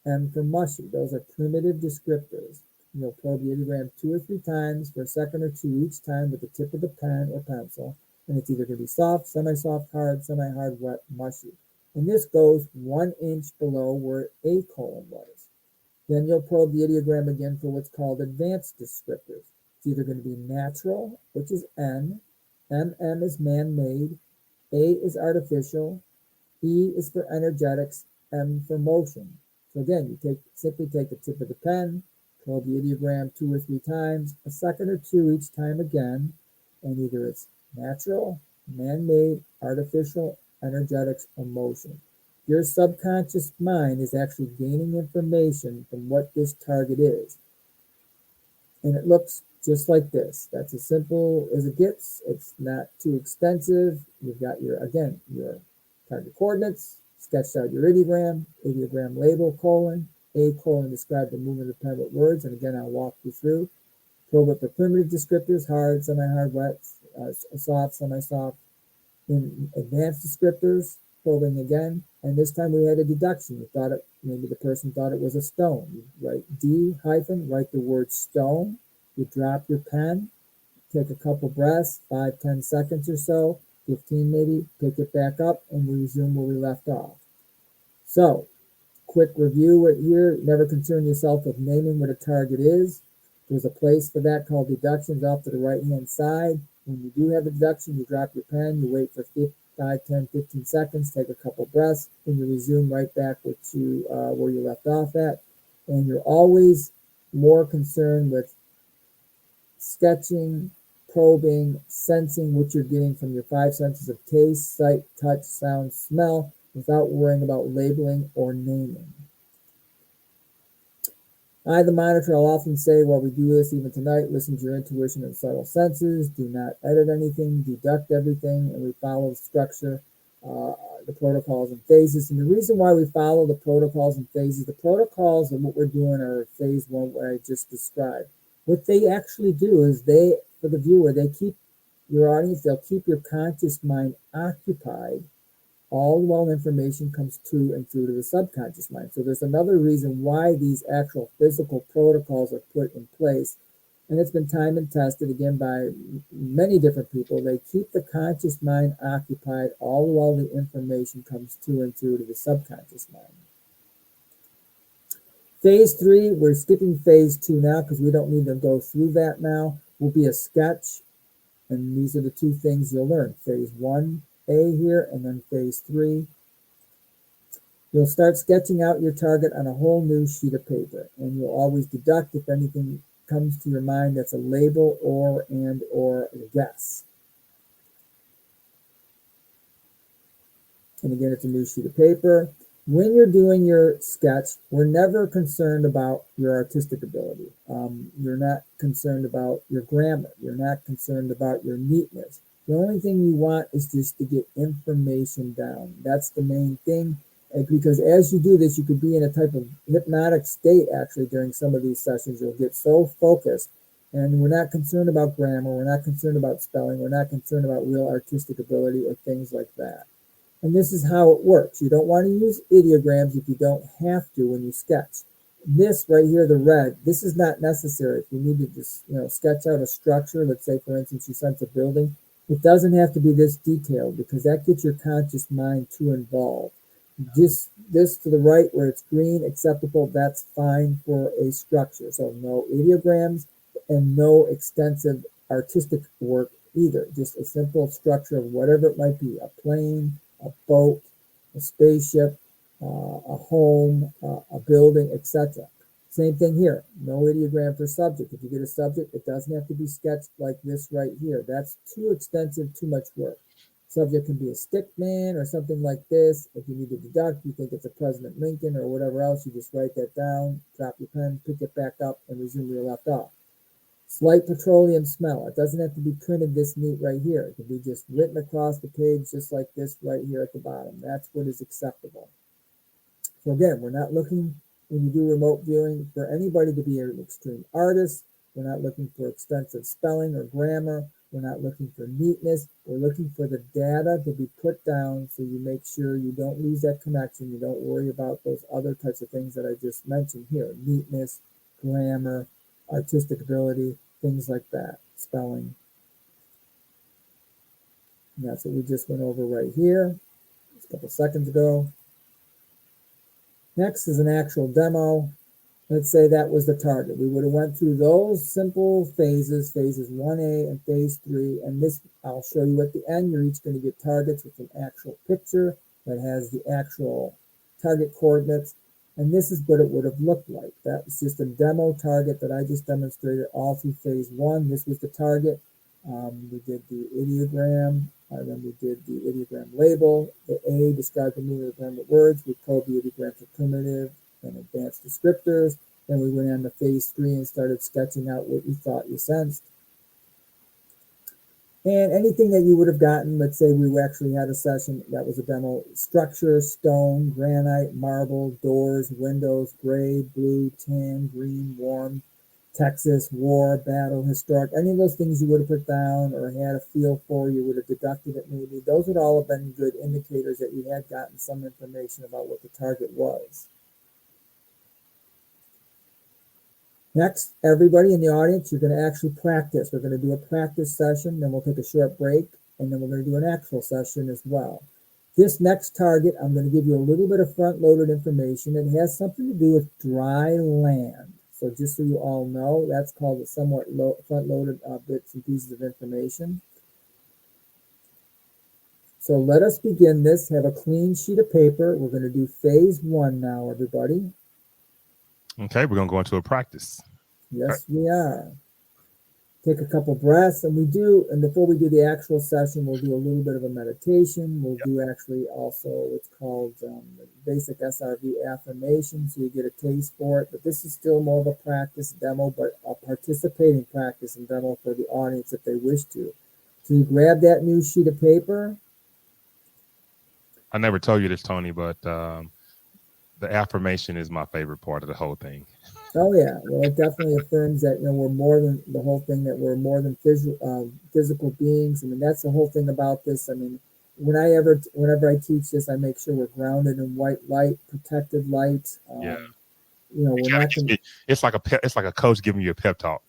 M for mushy. Those are primitive descriptors. You'll probe the ideogram 2 or 3 times for a second or two each time with the tip of the pen or pencil, and it's either going to be soft, semi-soft, hard, semi-hard, wet, mushy. And this goes 1 inch below where A colon was. Then you'll probe the ideogram again for what's called advanced descriptors. It's either going to be natural, which is N, MM is man-made, A is artificial, E is for energetics, M for motion. So again, you simply take the tip of the pen, probe the ideogram 2 or 3 times, a second or two each time again, and either it's natural, man-made, artificial, energetics, or motion. Your subconscious mind is actually gaining information from what this target is. And it looks just like this. That's as simple as it gets. It's not too extensive. You've got your target coordinates, sketched out your ideogram label, colon, A colon describe the movement of the pen with words. And again, I'll walk you through. Probe up the primitive descriptors, hard, semi-hard, wet, soft, semi-soft. In advanced descriptors, probing again, and this time we had a deduction. You thought maybe the person thought it was a stone. You write D hyphen, write the word stone. You drop your pen, take a couple breaths, 5-10 seconds or so, 15 maybe, pick it back up, and we resume where we left off. So, quick review here. Never concern yourself with naming what a target is. There's a place for that called deductions off to the right-hand side. When you do have a deduction, you drop your pen, you wait for 5, 10, 15 seconds, take a couple breaths, and you resume right back where you left off at. And you're always more concerned with sketching, probing, sensing what you're getting from your 5 senses of taste, sight, touch, sound, smell, without worrying about labeling or naming. I, the monitor, I'll often say while we do this even tonight, listen to your intuition and subtle senses, do not edit anything, deduct everything, and we follow the structure, the protocols and phases. And the reason why we follow the protocols and phases, the protocols and what we're doing are phase one, what I just described. What they actually do is for the viewer, they keep your audience, they'll keep your conscious mind occupied all while information comes to and through to the subconscious mind. So there's another reason why these actual physical protocols are put in place. And it's been time and tested again by many different people. They keep the conscious mind occupied all while the information comes to and through to the subconscious mind. Phase 3, we're skipping phase 2 now because we don't need to go through that now, will be a sketch. And these are the 2 things you'll learn. Phase 1, A here, and then phase 3. You'll start sketching out your target on a whole new sheet of paper, and you'll always deduct if anything comes to your mind that's a label or a guess. And again, it's a new sheet of paper. When you're doing your sketch, we're never concerned about your artistic ability. You're not concerned about your grammar. You're not concerned about your neatness. The only thing you want is just to get information down. That's the main thing. Because as you do this, you could be in a type of hypnotic state actually during some of these sessions. You'll get so focused. And we're not concerned about grammar. We're not concerned about spelling. We're not concerned about real artistic ability or things like that. And this is how it works. You don't want to use ideograms if you don't have to when you sketch. This right here, the red, this is not necessary. If you need to just sketch out a structure, let's say for instance you sense a building, it doesn't have to be this detailed because that gets your conscious mind too involved. Just this to the right where it's green, acceptable, that's fine for a structure. So no ideograms and no extensive artistic work either. Just a simple structure of whatever it might be, a plane, a boat, a spaceship, a home, a building, etc. Same thing here. No ideogram for subject. If you get a subject, it doesn't have to be sketched like this right here. That's too extensive, too much work. Subject can be a stick man or something like this. If you need to deduct, you think it's a President Lincoln or whatever else, you just write that down, drop your pen, pick it back up, and resume where you left off. Slight petroleum smell. It doesn't have to be printed this neat right here. It can be just written across the page just like this right here at the bottom. That's what is acceptable. So again, we're not looking, when you do remote viewing, for anybody to be an extreme artist. We're not looking for extensive spelling or grammar. We're not looking for neatness. We're looking for the data to be put down so you make sure you don't lose that connection. You don't worry about those other types of things that I just mentioned here. Neatness, grammar, artistic ability, things like that, spelling. And that's what we just went over right here just a couple seconds ago. Next is an actual demo. Let's say that was the target. We would have went through those simple phases 1A and phase 3, and this I'll show you at the end. You're each going to get targets with an actual picture that has the actual target coordinates, and this is what it would have looked like. That was just a demo target that I just demonstrated all through phase 1. This was the target. We did the ideogram, then we did the ideogram label. The A described the meaning of the grammar words. We probed the ideogram for primitive and advanced descriptors. Then we went on to phase 3 and started sketching out what you thought you sensed. And anything that you would have gotten, let's say we actually had a session that was a demo: structure, stone, granite, marble, doors, windows, gray, blue, tan, green, warm, Texas, war, battle, historic, any of those things you would have put down or had a feel for, you would have deducted it maybe. Those would all have been good indicators that you had gotten some information about what the target was. Next, everybody in the audience, you're going to actually practice. We're going to do a practice session, then we'll take a short break, and then we're going to do an actual session as well. This next target, I'm going to give you a little bit of front-loaded information. It has something to do with dry land. So just so you all know, that's called a somewhat front-loaded bits and pieces of information. So let us begin this. Have a clean sheet of paper. We're going to do phase 1 now, everybody. Okay, we're going to go into a practice. Yes, we are. Take a couple breaths, and before we do the actual session, we'll do a little bit of a meditation. We'll do actually also what's called basic SRV affirmation, so you get a taste for it. But this is still more of a practice demo, but a participating practice and demo for the audience if they wish to. So you grab that new sheet of paper. I never told you this, Tony, but the affirmation is my favorite part of the whole thing. Oh yeah, well, it definitely affirms that we're more than the whole thing. That we're more than physical beings. I mean, that's the whole thing about this. I mean, whenever I teach this, I make sure we're grounded in white light, protected light. Yeah, we're not. It's like a coach giving you a pep talk.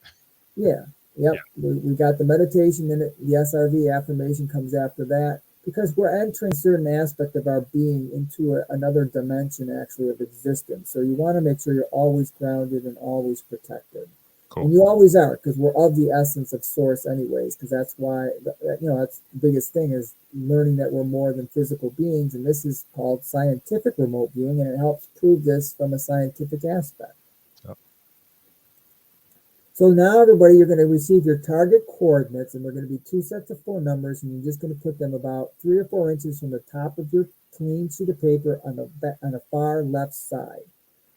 Yeah, yep. Yeah. We got the meditation, and the SRV affirmation comes after that. Because we're entering a certain aspect of our being into another dimension, actually, of existence. So you want to make sure you're always grounded and always protected. Cool. And you always are, because we're of the essence of source anyways, because that's why, that's the biggest thing is learning that we're more than physical beings. And this is called scientific remote viewing, and it helps prove this from a scientific aspect. So now, everybody, you're going to receive your target coordinates, and they're going to be 2 sets of 4 numbers, and you're just going to put them about 3 or 4 inches from the top of your clean sheet of paper on the far left side.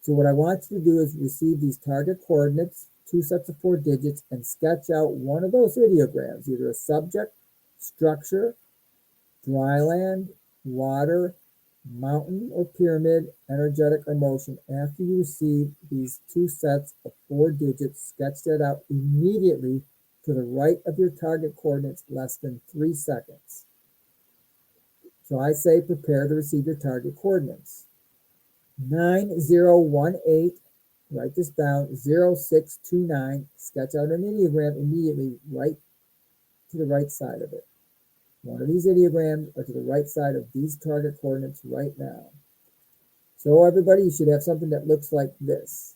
So what I want you to do is receive these target coordinates, 2 sets of 4 digits, and sketch out one of those ideograms, either a subject, structure, dry land, water, mountain or pyramid, energetic or motion. After you receive these 2 sets of 4 digits, sketch that out immediately to the right of your target coordinates, less than 3 seconds. So I say prepare to receive your target coordinates. 9018, write this down, 0629, sketch out an ideogram immediately right to the right side of it. One of these ideograms are to the right side of these target coordinates right now. So everybody, you should have something that looks like this.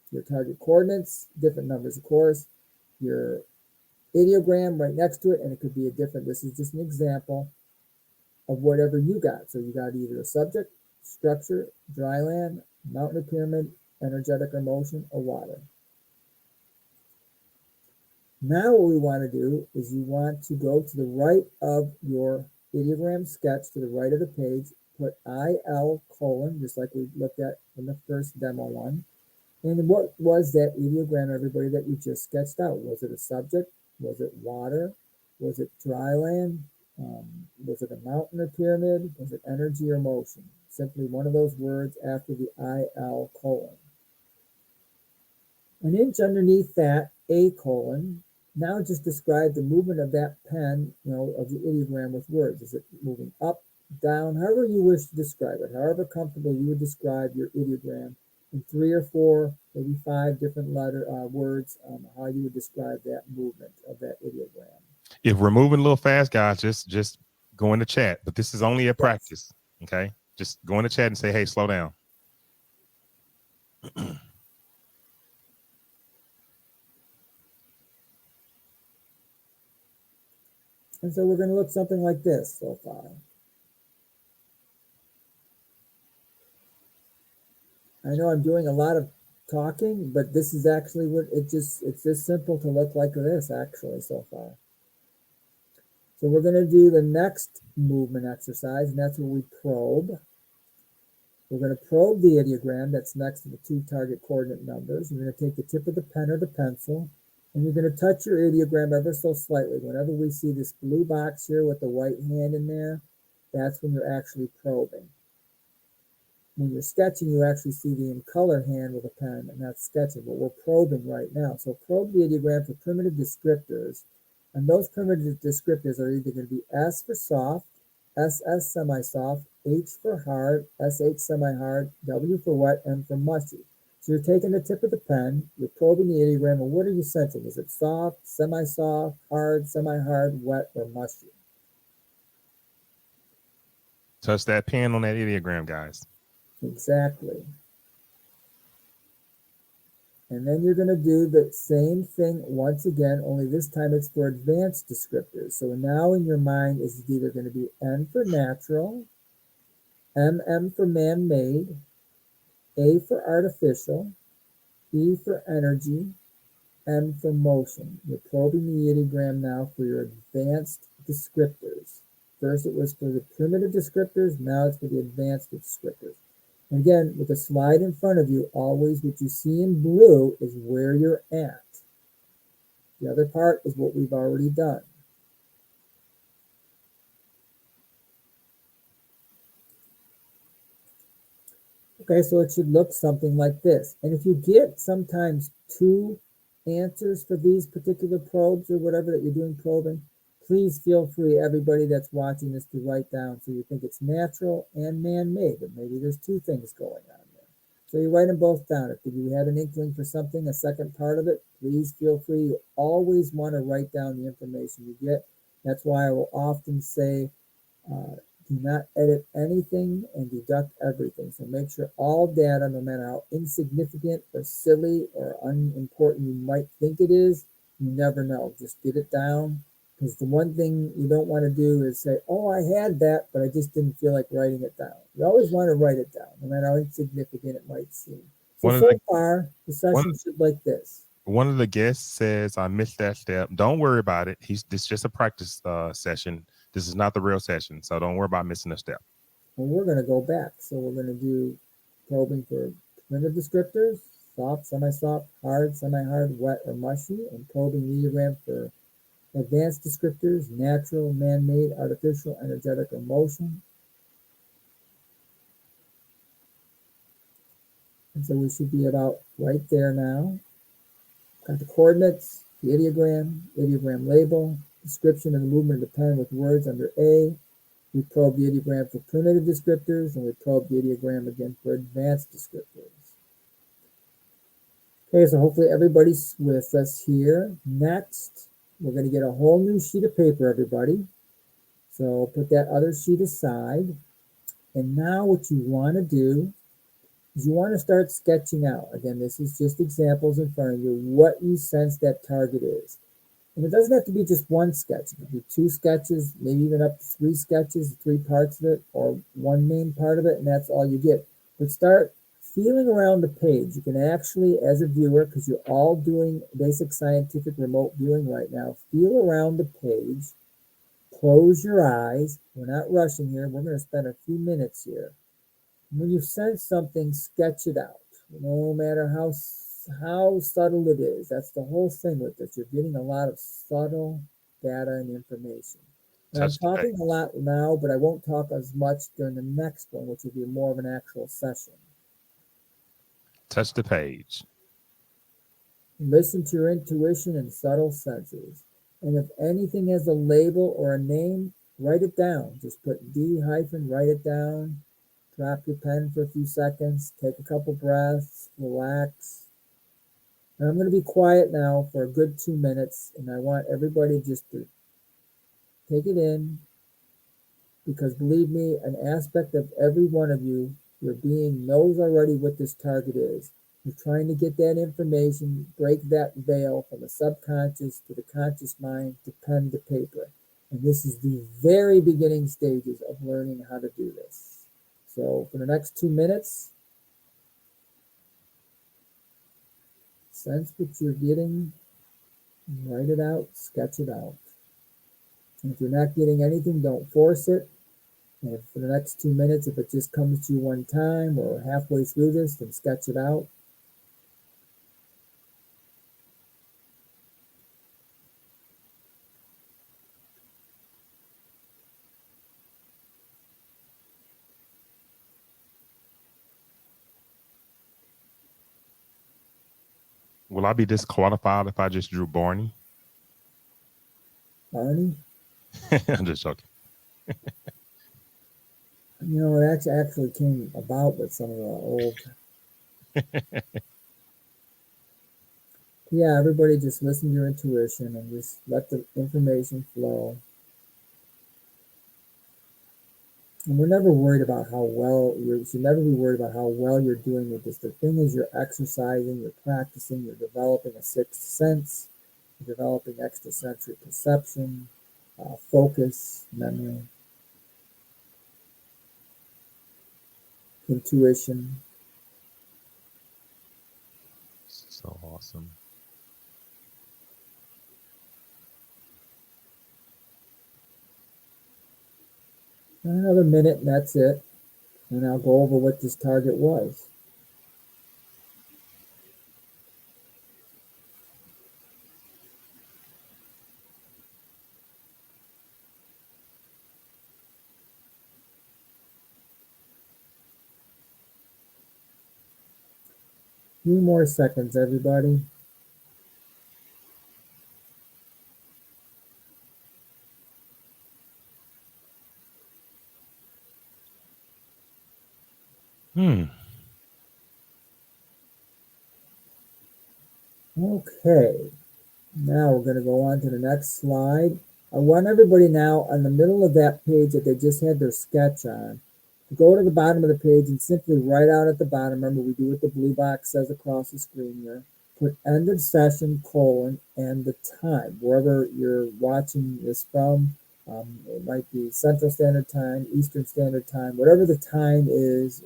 Your target coordinates, different numbers, of course. Your ideogram right next to it, and it could be this is just an example of whatever you got. So you got either a subject, structure, dry land, mountain or pyramid, energetic or motion, or water. Now what we want to do is you want to go to the right of your ideogram sketch, to the right of the page, put IL colon, just like we looked at in the first demo one. And what was that ideogram, everybody, that you just sketched out? Was it a subject? Was it water? Was it dry land? Was it a mountain or pyramid? Was it energy or motion? Simply one of those words after the IL colon. An inch underneath that, A colon. Now just describe the movement of that pen, of the ideogram with words. Is it moving up, down, however you wish to describe it, however comfortable you would describe your ideogram in 3 or 4, maybe 5 different words, how you would describe that movement of that ideogram. If we're moving a little fast, guys, just go in the chat. But this is only a Yes. practice. Okay. Just go in the chat and say, hey, slow down. And so we're going to look something like this so far. I know I'm doing a lot of talking, but this is actually what it's just simple to look like this actually so far. So we're going to do the next movement exercise, and that's where we probe. We're going to probe the ideogram that's next to the 2 target coordinate numbers. You're going to take the tip of the pen or the pencil, and you're going to touch your ideogram ever so slightly. Whenever we see this blue box here with the white hand in there, that's when you're actually probing. When you're sketching, you actually see the in color hand with a pen, and that's sketching, but we're probing right now. So probe the ideogram for primitive descriptors, and those primitive descriptors are either going to be S for soft, SS semi-soft, H for hard, SH semi-hard, W for wet, M for mushy. So you're taking the tip of the pen, you're probing the ideogram, and what are you sensing? Is it soft, semi-soft, hard, semi-hard, wet, or mushy? Touch that pen on that ideogram, guys. Exactly. And then you're going to do the same thing once again, only this time it's for advanced descriptors. So now in your mind is either going to be N for natural, MM for man-made, A for artificial, E for energy, M for motion. You're probing the ideogram now for your advanced descriptors. First it was for the primitive descriptors, now it's for the advanced descriptors. And again, with the slide in front of you, always what you see in blue is where you're at. The other part is what we've already done. Okay, so it should look something like this. And if you get sometimes 2 answers for these particular probes or whatever that you're doing probing, please feel free, everybody that's watching this, to write down so you think it's natural and man-made, but maybe there's 2 things going on there. So you write them both down. If you have an inkling for something, a second part of it, please feel free. You always want to write down the information you get. That's why I will often say, do not edit anything and deduct everything. So make sure all data, no matter how insignificant or silly or unimportant you might think it is, you never know. Just get it down. Because the one thing you don't want to do is say, oh, I had that, but I just didn't feel like writing it down. You always want to write it down, no matter how insignificant it might seem. So far, the session should like this. One of the guests says, I missed that step. Don't worry about it. This is just a practice session. This is not the real session, so don't worry about missing a step. Well, we're going to go back. So we're going to do probing for primitive descriptors, soft, semi-soft, hard, semi-hard, wet, or mushy, and probing the ideogram for advanced descriptors, natural, man-made, artificial, energetic, or motion. And so we should be about right there now. Got the coordinates, the ideogram label, description of the movement of the pen with words under A. We probe the ideogram for primitive descriptors, and we probe the ideogram again for advanced descriptors. Okay, so hopefully everybody's with us here. Next, we're going to get a whole new sheet of paper, everybody. So put that other sheet aside. And now what you want to do is you want to start sketching out. Again, this is just examples in front of you, what you sense that target is. And it doesn't have to be just one sketch. It could be 2 sketches, maybe even up to 3 sketches, 3 parts of it, or 1 main part of it, and that's all you get. But start feeling around the page. You can actually, as a viewer, because you're all doing basic scientific remote viewing right now, feel around the page, close your eyes. We're not rushing here. We're going to spend a few minutes here. When you sense something, sketch it out, no matter how subtle it is. That's the whole thing with this. You're getting a lot of subtle data and information. And I'm talking a lot now, but I won't talk as much during the next one, which will be more of an actual session. Touch the page. Listen to your intuition and subtle senses. And if anything has a label or a name, write it down. Just put D hyphen, write it down. Drop your pen for a few seconds. Take a couple breaths. Relax. And I'm going to be quiet now for a good 2 minutes. And I want everybody just to take it in. Because believe me, an aspect of every one of you, your being knows already what this target is. You're trying to get that information, break that veil from the subconscious to the conscious mind to pen to paper. And this is the very beginning stages of learning how to do this. So for the next 2 minutes, sense what you're getting, write it out, sketch it out. And if you're not getting anything, don't force it. And for the next 2 minutes, if it just comes to you one time or halfway through this, then sketch it out. Will I be disqualified if I just drew Barney? Barney? I'm just joking. You know, it actually came about with some of the old. Yeah, everybody just listen to your intuition and just let the information flow. And we're never worried about how well you should never be worried about how well you're doing with this. The thing is, you're exercising, you're practicing, you're developing a sixth sense, you're developing extrasensory perception, focus, memory, intuition. So awesome. Another minute and that's it. And I'll go over what this target was. Few more seconds, everybody. Okay, now we're going to go on to the next slide. I want everybody now on the middle of that page that they just had their sketch on to go to the bottom of the page and simply write out at the bottom. Remember, we do what the blue box says across the screen here. Put end of session, colon, and the time, wherever you're watching this from. It might be Central Standard Time, Eastern Standard Time, whatever the time is,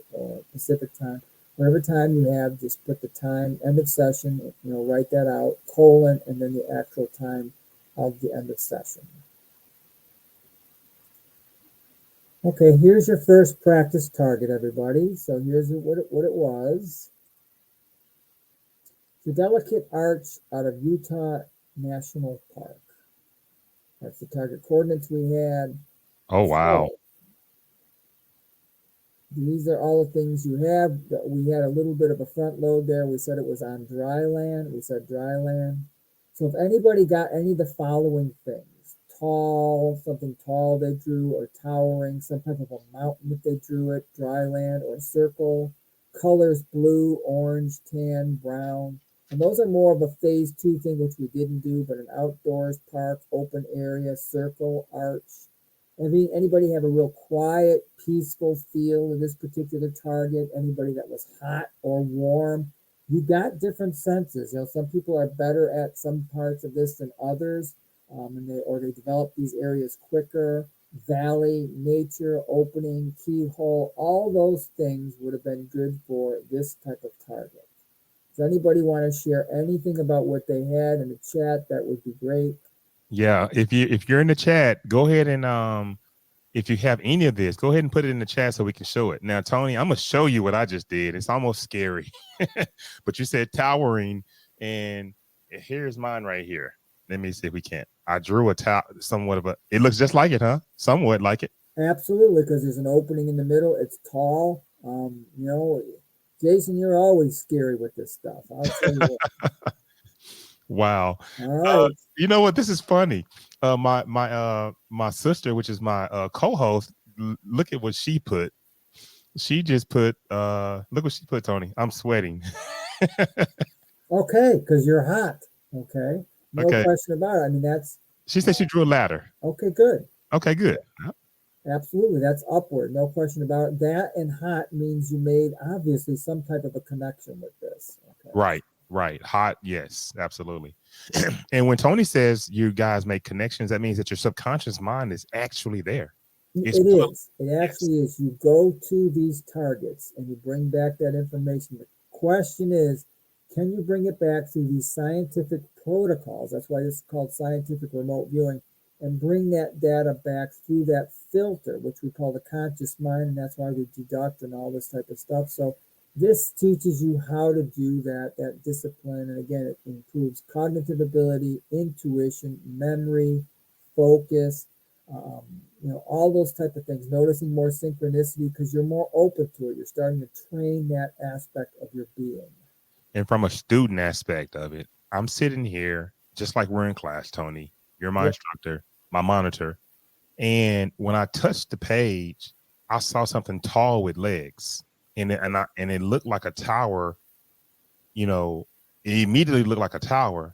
Pacific Time. Whatever time you have, just put the time, end of session, write that out, colon, and then the actual time of the end of session. Okay, here's your first practice target, everybody. So here's what it was. The delicate arch out of Utah National Park. That's the target coordinates we had. Oh, wow. So, these are all the things you have. We had a little bit of a front load there. We said it was on dry land. We said dry land. So if anybody got any of the following things, tall, something tall they drew, or towering, some type of a mountain if they drew it, dry land, or circle, colors blue, orange, tan, brown. And those are more of a phase 2 thing, which we didn't do, but an outdoors park, open area, circle, arch. Anybody have a real quiet, peaceful feel in this particular target? Anybody that was hot or warm? You got different senses. Some people are better at some parts of this than others, and they develop these areas quicker. Valley, nature, opening, keyhole, all those things would have been good for this type of target. Does anybody want to share anything about what they had in the chat? That would be great. Yeah, if you're in the chat, go ahead and if you have any of this, go ahead and put it in the chat so we can show it. Now, Tony, I'm gonna show you what I just did. It's almost scary, but you said towering, and here's mine right here. Let me see if we can't. I drew somewhat of a. It looks just like it, huh? Somewhat like it. Absolutely, because there's an opening in the middle. It's tall. Um, Jason, you're always scary with this stuff. I'll tell you what. Wow. All right. You know what? This is funny. My sister, which is my co-host, look at what she put. She just put look what she put, Tony. I'm sweating. Okay, because you're hot. Okay. No Okay. question about it. I mean, that's She said she drew a ladder. okay, good. Okay, good. Absolutely. That's upward. No question about it. That and hot means you made obviously some type of a connection with this. Okay. Right, right. Hot, yes, absolutely. And when Tony says you guys make connections, that means that your subconscious mind is actually there. It's It is. It yes. actually is. You go to these targets and you bring back that information. The question is, can you bring it back through these scientific protocols? That's why this is called scientific remote viewing, and bring that data back through that filter, which we call the conscious mind, and that's why we deduct and all this type of stuff. So this teaches you how to do that discipline, and again, it improves cognitive ability, intuition, memory, focus, all those type of things, noticing more synchronicity because you're more open to it. You're starting to train that aspect of your being. And from a student aspect of it, I'm sitting here just like we're in class, Tony. You're my Yep. instructor, my monitor. And when I touched the page, I saw something tall with legs. And it looked like a tower, it immediately looked like a tower.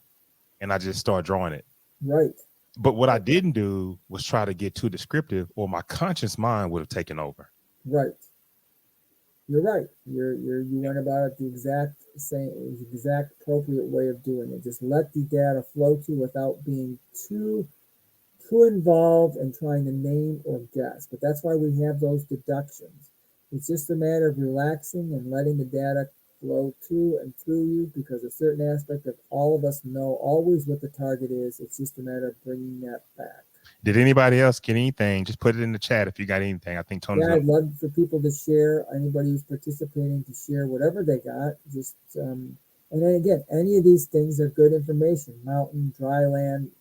And I just started drawing it. Right. But what I didn't do was try to get too descriptive, or my conscious mind would have taken over. Right. You're right. You went about it the exact appropriate way of doing it. Just let the data flow to without being too involved and trying to name or guess. But that's why we have those deductions. It's just a matter of relaxing and letting the data flow to and through you, because a certain aspect of all of us know always what the target is. It's just a matter of bringing that back. Did anybody else get anything? Just put it in the chat if you got anything. I think Tony's Yeah, I'd love for people to share, anybody who's participating to share whatever they got. And then again, any of these things are good information. Mountain, dry land,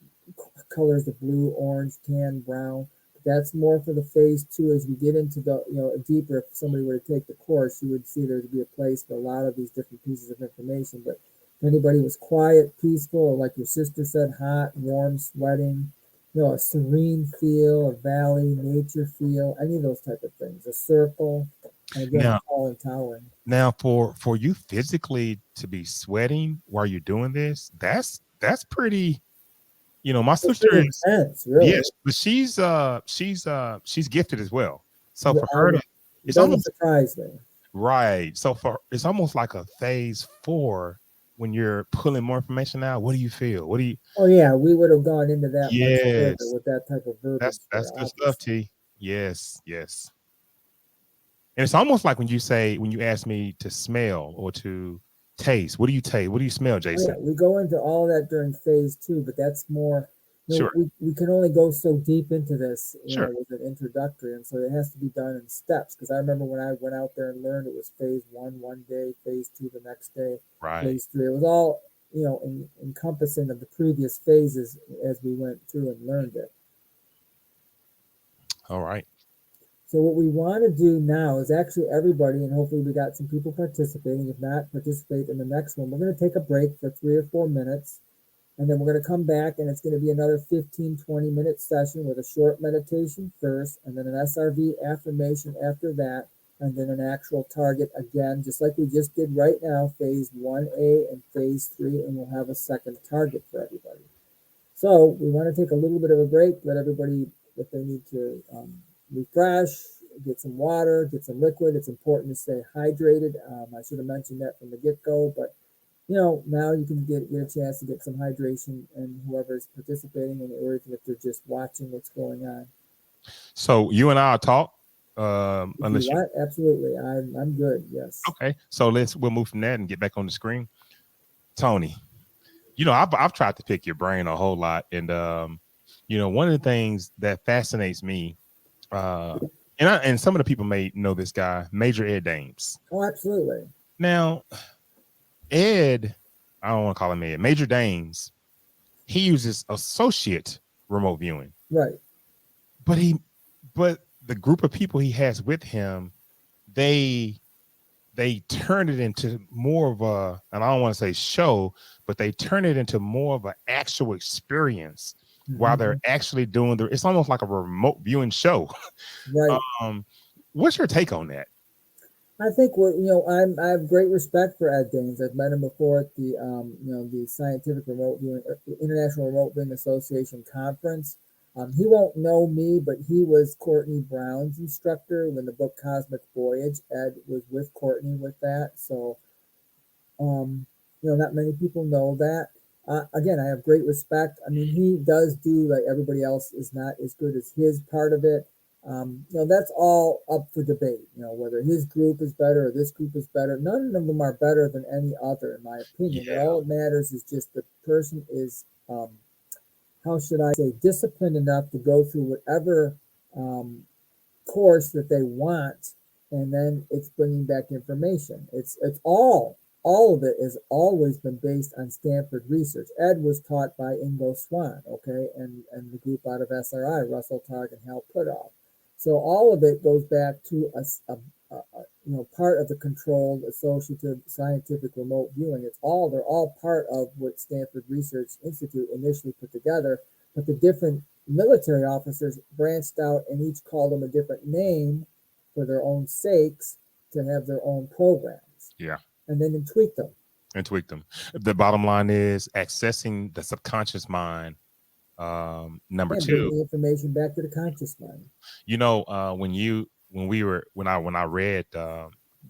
colors of blue, orange, tan, brown. That's more for the phase two. As we get into the, deeper, if somebody were to take the course, you would see there'd be a place for a lot of these different pieces of information. But if anybody was quiet, peaceful, or like your sister said, hot, warm, sweating, a serene feel, a valley, nature feel, any of those type of things, a circle, and again, tall and towering. Now, for you physically to be sweating while you're doing this, that's pretty. My sister is intense, really. Yes, but she's gifted as well. So for her, it doesn't surprise me. Right. So it's almost like a phase 4 when you're pulling more information out. What do you feel? What do you? Oh yeah, we would have gone into that Yes, much further with that type of verbiage. That's good stuff, T. Yes. And it's almost like when you ask me to smell or to taste. What do you taste? What do you smell, Jason? Oh, yeah. We go into all of that during phase 2, but that's more. Sure. We can only go so deep into this, Sure. with an introductory, and so it has to be done in steps. Because I remember when I went out there and learned, it was phase 1 one day, phase 2 the next day, Right. phase 3. It was all encompassing of the previous phases as we went through and learned it. All right. So what we want to do now is actually everybody, and hopefully we got some people participating. If not, participate in the next one. We're going to take a break for 3 or 4 minutes, and then we're going to come back, and it's going to be another 15-20-minute session with a short meditation first, and then an SRV affirmation after that, and then an actual target again, just like we just did right now, phase 1A and phase 3, and we'll have a second target for everybody. So we want to take a little bit of a break, let everybody, if they need to refresh, get some water, get some liquid. It's important to stay hydrated. I should have mentioned that from the get-go, but now you can get a chance to get some hydration, and whoever's participating, or even if they're just watching what's going on. So you and I will talk. Unless you absolutely, I'm good. Yes. Okay, so we'll move from that and get back on the screen. Tony, I've tried to pick your brain a whole lot, and one of the things that fascinates me, and some of the people may know this guy, Major Ed Dames. Oh, absolutely. Now, Ed, I don't want to call him Ed, Major Dames, he uses associate remote viewing. Right. But the group of people he has with him, they they turn it into more of a, and I don't want to say show, but they turn it into more of an actual experience while they're actually doing it's almost like a remote viewing show. Right. What's your take on that? I think I have great respect for Ed Daines. I've met him before at the the Scientific Remote Viewing International Remote Viewing Association conference. He won't know me, but he was Courtney Brown's instructor when the book Cosmic Voyage. Ed was with Courtney with that, so not many people know that. Again, I have great respect. I mean, he does do, like everybody else is not as good as his part of it. That's all up for debate. Whether his group is better or this group is better. None of them are better than any other, in my opinion. Yeah. All that matters is just the person is, how should I say, disciplined enough to go through whatever course that they want, and then it's bringing back information. It's all of it has always been based on Stanford research. Ed was taught by Ingo Swann, okay, and the group out of SRI, Russell Targ and Hal Puthoff. So all of it goes back to a part of the controlled associative scientific remote viewing. They're all part of what Stanford Research Institute initially put together, but the different military officers branched out and each called them a different name for their own sakes to have their own programs. Yeah. And then tweak them. The bottom line is accessing the subconscious mind. Number two, bring the information back to the conscious mind. When I read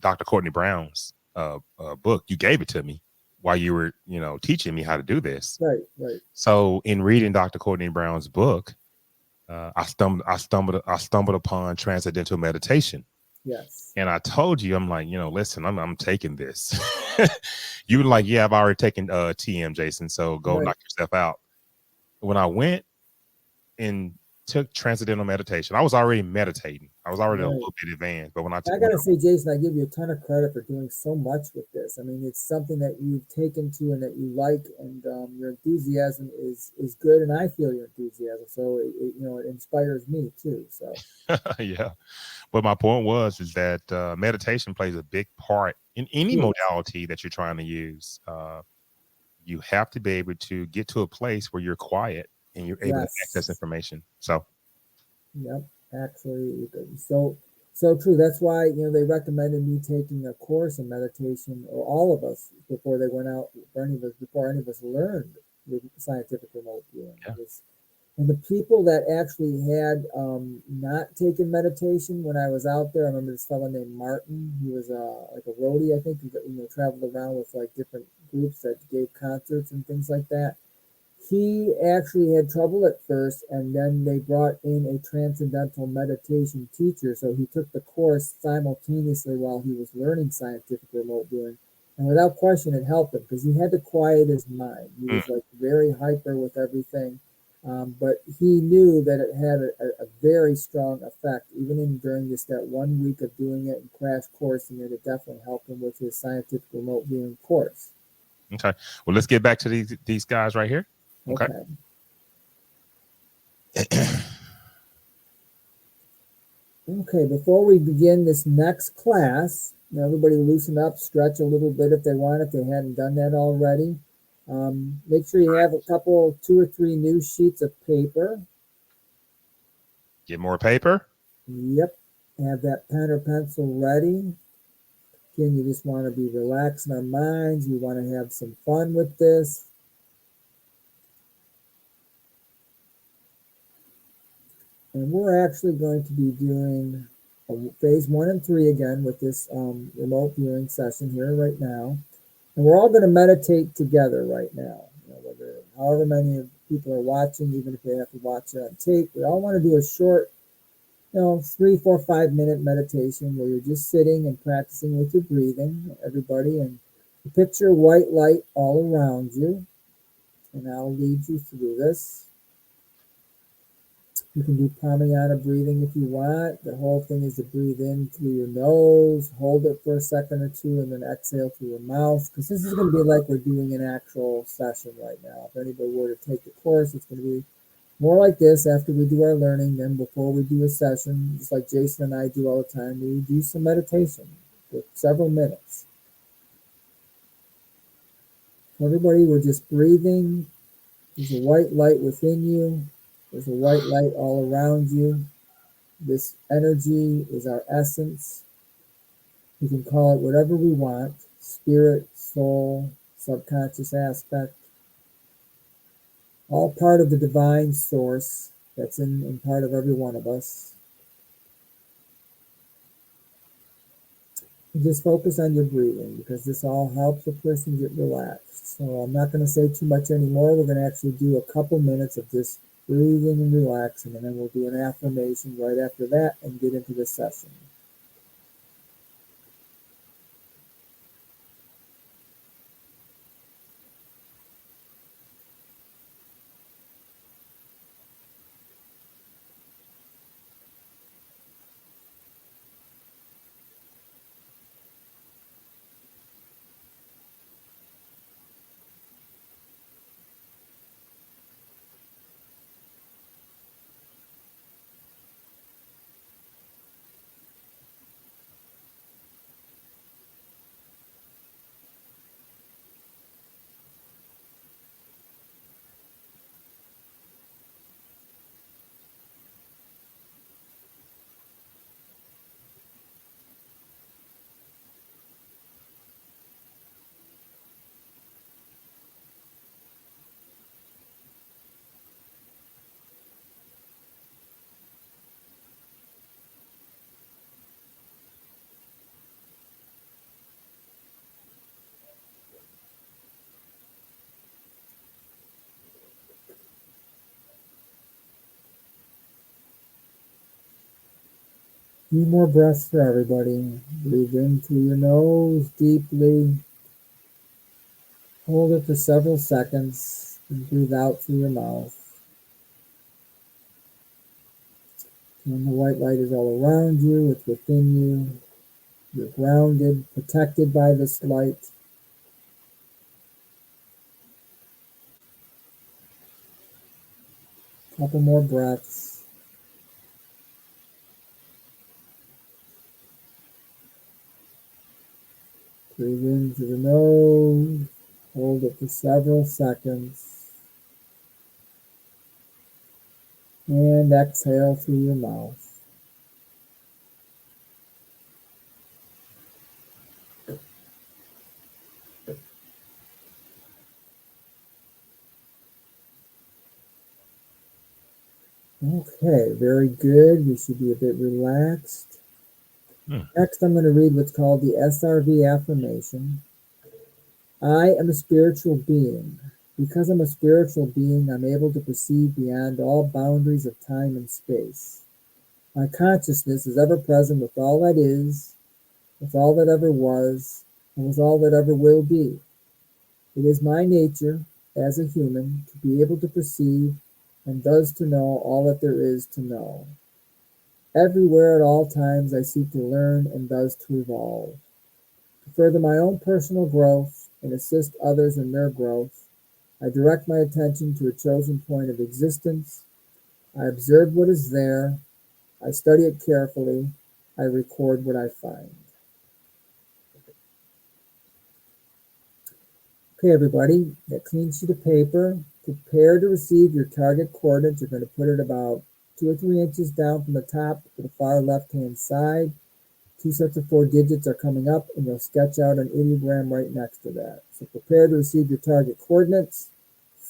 Dr. Courtney Brown's book, you gave it to me while you were teaching me how to do this. Right. So in reading Dr. Courtney Brown's book, I stumbled upon transcendental meditation. Yes. And I told you, I'm like, listen, I'm taking this. You were like, yeah, I've already taken TM, Jason. So go knock yourself out. When I went and took transcendental meditation, I was already meditating. I was already a little bit advanced. But I gotta say, Jason, I give you a ton of credit for doing so much with this. I mean, it's something that you've taken to and that you like, and your enthusiasm is good, and I feel your enthusiasm. So it inspires me too. So yeah. But my point is that meditation plays a big part in any modality that you're trying to use. You have to be able to get to a place where you're quiet and you're able to access information. So, yep, actually, so true. That's why they recommended me taking a course in meditation, or all of us, before they went out. Before any of us learned scientific remote viewing. Yeah. And the people that actually had not taken meditation when I was out there, I remember this fellow named Martin. He was like a roadie, I think. He traveled around with like different groups that gave concerts and things like that. He actually had trouble at first, and then they brought in a transcendental meditation teacher. So he took the course simultaneously while he was learning scientific remote viewing. And without question, it helped him because he had to quiet his mind. He was like very hyper with everything. But he knew that it had a very strong effect, even during just that 1 week of doing it and crash coursing it. It definitely helped him with his scientific remote viewing course. Okay. Well, let's get back to these guys right here. Okay. Okay, before we begin this next class, everybody loosen up, stretch a little bit if they want, if they hadn't done that already. Make sure you have two or three new sheets of paper. Get more paper. Yep. Have that pen or pencil ready. Again, you just want to be relaxing our minds. You want to have some fun with this. And we're actually going to be doing phase 1 and 3 again with this remote viewing session here right now. And we're all going to meditate together right now. However many people are watching, even if they have to watch it on tape, we all want to do a short, 3, 4, 5 minute meditation where you're just sitting and practicing with your breathing, everybody, and you picture white light all around you. And I'll lead you through this. You can do pranayama breathing if you want. The whole thing is to breathe in through your nose, hold it for a second or two, and then exhale through your mouth. Because this is going to be like we're doing an actual session right now. If anybody were to take the course, it's going to be more like this after we do our learning. Then before we do a session, just like Jason and I do all the time, we do some meditation. for several minutes. Everybody, we're just breathing. There's a white light within you. There's a white light all around you. This energy is our essence. We can call it whatever we want: spirit, soul, subconscious aspect. All part of the divine source that's in part of every one of us. And just focus on your breathing, because this all helps a person get relaxed. So I'm not going to say too much anymore. We're going to actually do a couple minutes of just breathing and relaxing, and then we'll do an affirmation right after that and get into the session. Few more breaths for everybody. Breathe in through your nose deeply. Hold it for several seconds and breathe out through your mouth. When the white light is all around you, it's within you. You're grounded, protected by this light. Couple more breaths. Breathe in through the nose. Hold it for several seconds. And exhale through your mouth. Okay, very good. We should be a bit relaxed. Next, I'm going to read what's called the SRV affirmation. I am a spiritual being. Because I'm a spiritual being, I'm able to perceive beyond all boundaries of time and space. My consciousness is ever present with all that is, with all that ever was, and with all that ever will be. It is my nature, as a human, to be able to perceive and thus to know all that there is to know. Everywhere at all times I seek to learn and thus to evolve. To further my own personal growth and assist others in their growth, I direct my attention to a chosen point of existence. I observe what is there. I study it carefully. I record what I find. Okay, everybody, that clean sheet of paper. Prepare to receive your target coordinates. You're going to put it about 2 or 3 inches down from the top to the far left-hand side. 2 sets of 4 digits are coming up, and you'll sketch out an ideogram right next to that. So prepare to receive your target coordinates.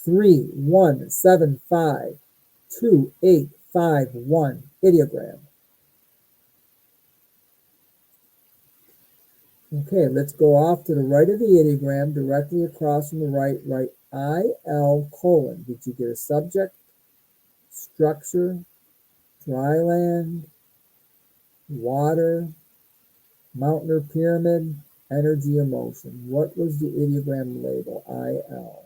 3, 1, 7, 5, 2, 8, 5, 1, ideogram. Okay, let's go off to the right of the ideogram, directly across from the right, write IL colon. Did you get a subject, structure, dry land, water, mountain or pyramid, energy, emotion? What was the ideogram label, IL?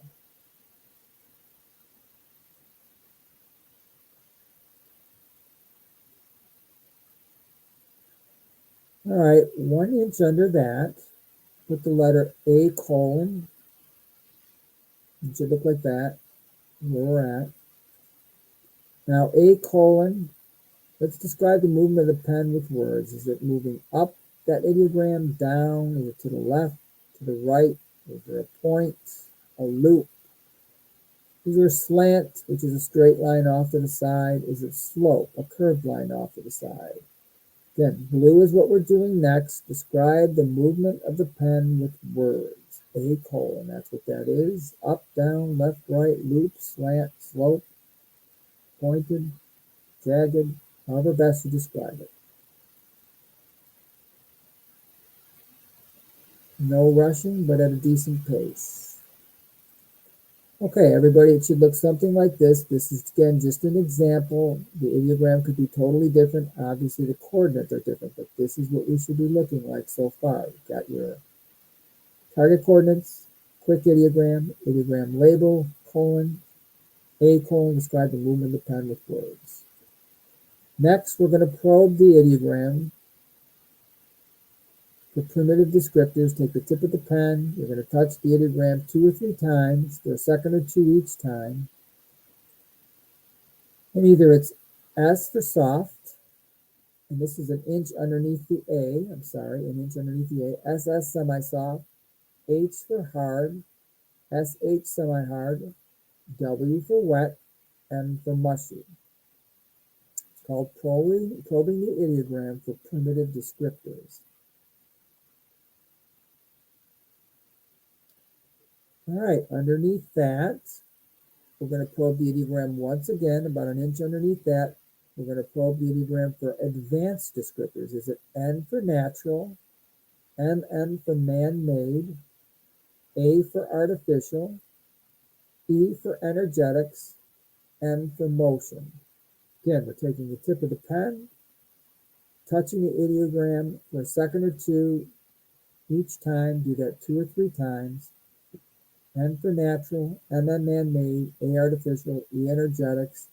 All right, 1 inch under that, put the letter A colon. It should look like that, where we're at. Now, A colon, let's describe the movement of the pen with words. Is it moving up, that ideogram down? Is it to the left, to the right? Is there a point, a loop? Is there a slant, which is a straight line off to the side? Is it slope, a curved line off to the side? Again, blue is what we're doing next. Describe the movement of the pen with words. A colon, that's what that is. Up, down, left, right, loop, slant, slope, pointed, jagged, however best to describe it. No rushing, but at a decent pace. Okay, everybody, it should look something like this. This is, again, just an example. The ideogram could be totally different. Obviously, the coordinates are different, but this is what we should be looking like so far. You've got your target coordinates, quick ideogram, ideogram label, colon, A colon, describe the movement of the pen with words. Next, we're going to probe the ideogram for primitive descriptors. Take the tip of the pen. You're going to touch the ideogram 2 or 3 times for a second or 2 each time. And either it's S for soft, and this is an inch underneath the A, an inch underneath the A, SS semi-soft, H for hard, SH semi-hard, W for wet, M for mushy. It's called probing the ideogram for primitive descriptors. All right, underneath that, we're going to probe the ideogram once again, about an inch underneath that. We're going to probe the ideogram for advanced descriptors. Is it N for natural, MM for man-made, A for artificial, E for energetics, M for motion. Again, we're taking the tip of the pen, touching the ideogram for a second or 2 each time. Do that 2 or 3 times. N for natural, MM man-made, A artificial, E energetics,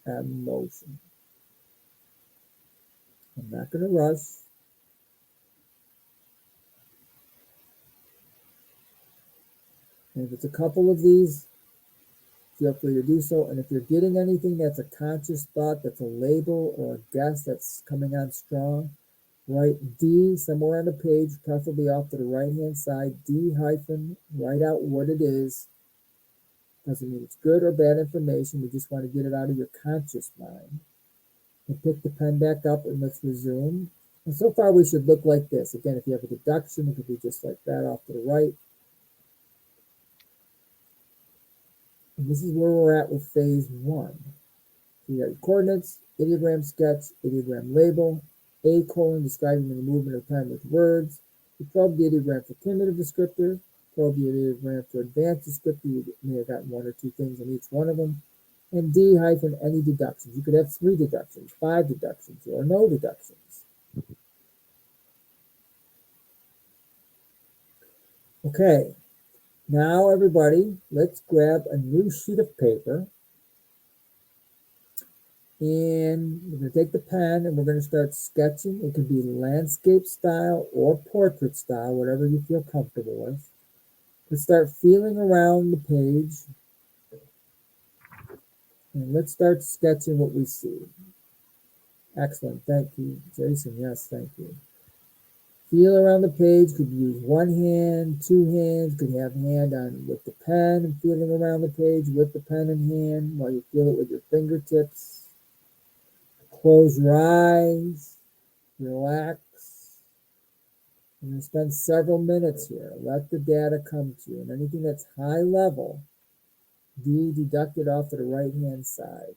M motion. I'm not going to rush. And if it's a couple of these, feel free to do so. And if you're getting anything that's a conscious thought, that's a label or a guess that's coming on strong, write D somewhere on the page, preferably off to the right-hand side, D hyphen, write out what it is. Doesn't mean it's good or bad information. We just want to get it out of your conscious mind. And pick the pen back up and let's resume. And so far we should look like this. Again, if you have a deduction, it could be just like that off to the right. And this is where we're at with phase 1. So you got your coordinates, ideogram sketch, ideogram label, A colon, describing the movement of pen with words. You probe the ideogram for primitive descriptor, probe the ideogram for advanced descriptor. You may have gotten 1 or 2 things in each one of them. And D hyphen, any deductions. You could have 3 deductions, 5 deductions, or no deductions. Okay, now everybody, let's grab a new sheet of paper. And we're going to take the pen and we're going to start sketching. It could be landscape style or portrait style, whatever you feel comfortable with. Let's start feeling around the page. And let's start sketching what we see. Excellent. Thank you, Jason. Yes, thank you. Feel around the page. Could use 1 hand, 2 hands. Could have hand on with the pen and feeling around the page with the pen in hand while you feel it with your fingertips. Close your eyes. Relax. I'm going to spend several minutes here. Let the data come to you. And anything that's high level, deduct it off to the right-hand side.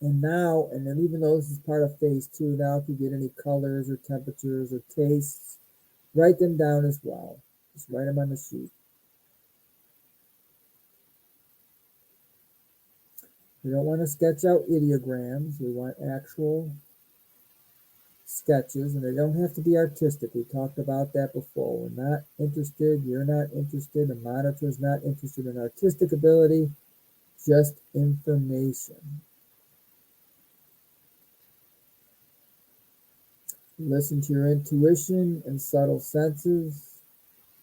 And now, and then even though this is part of phase 2, now if you get any colors or temperatures or tastes, write them down as well. Just write them on the sheet. We don't want to sketch out ideograms. We want actual sketches, and they don't have to be artistic. We talked about that before. We're not interested, you're not interested, the monitor's not interested in artistic ability, just information. Listen to your intuition and subtle senses.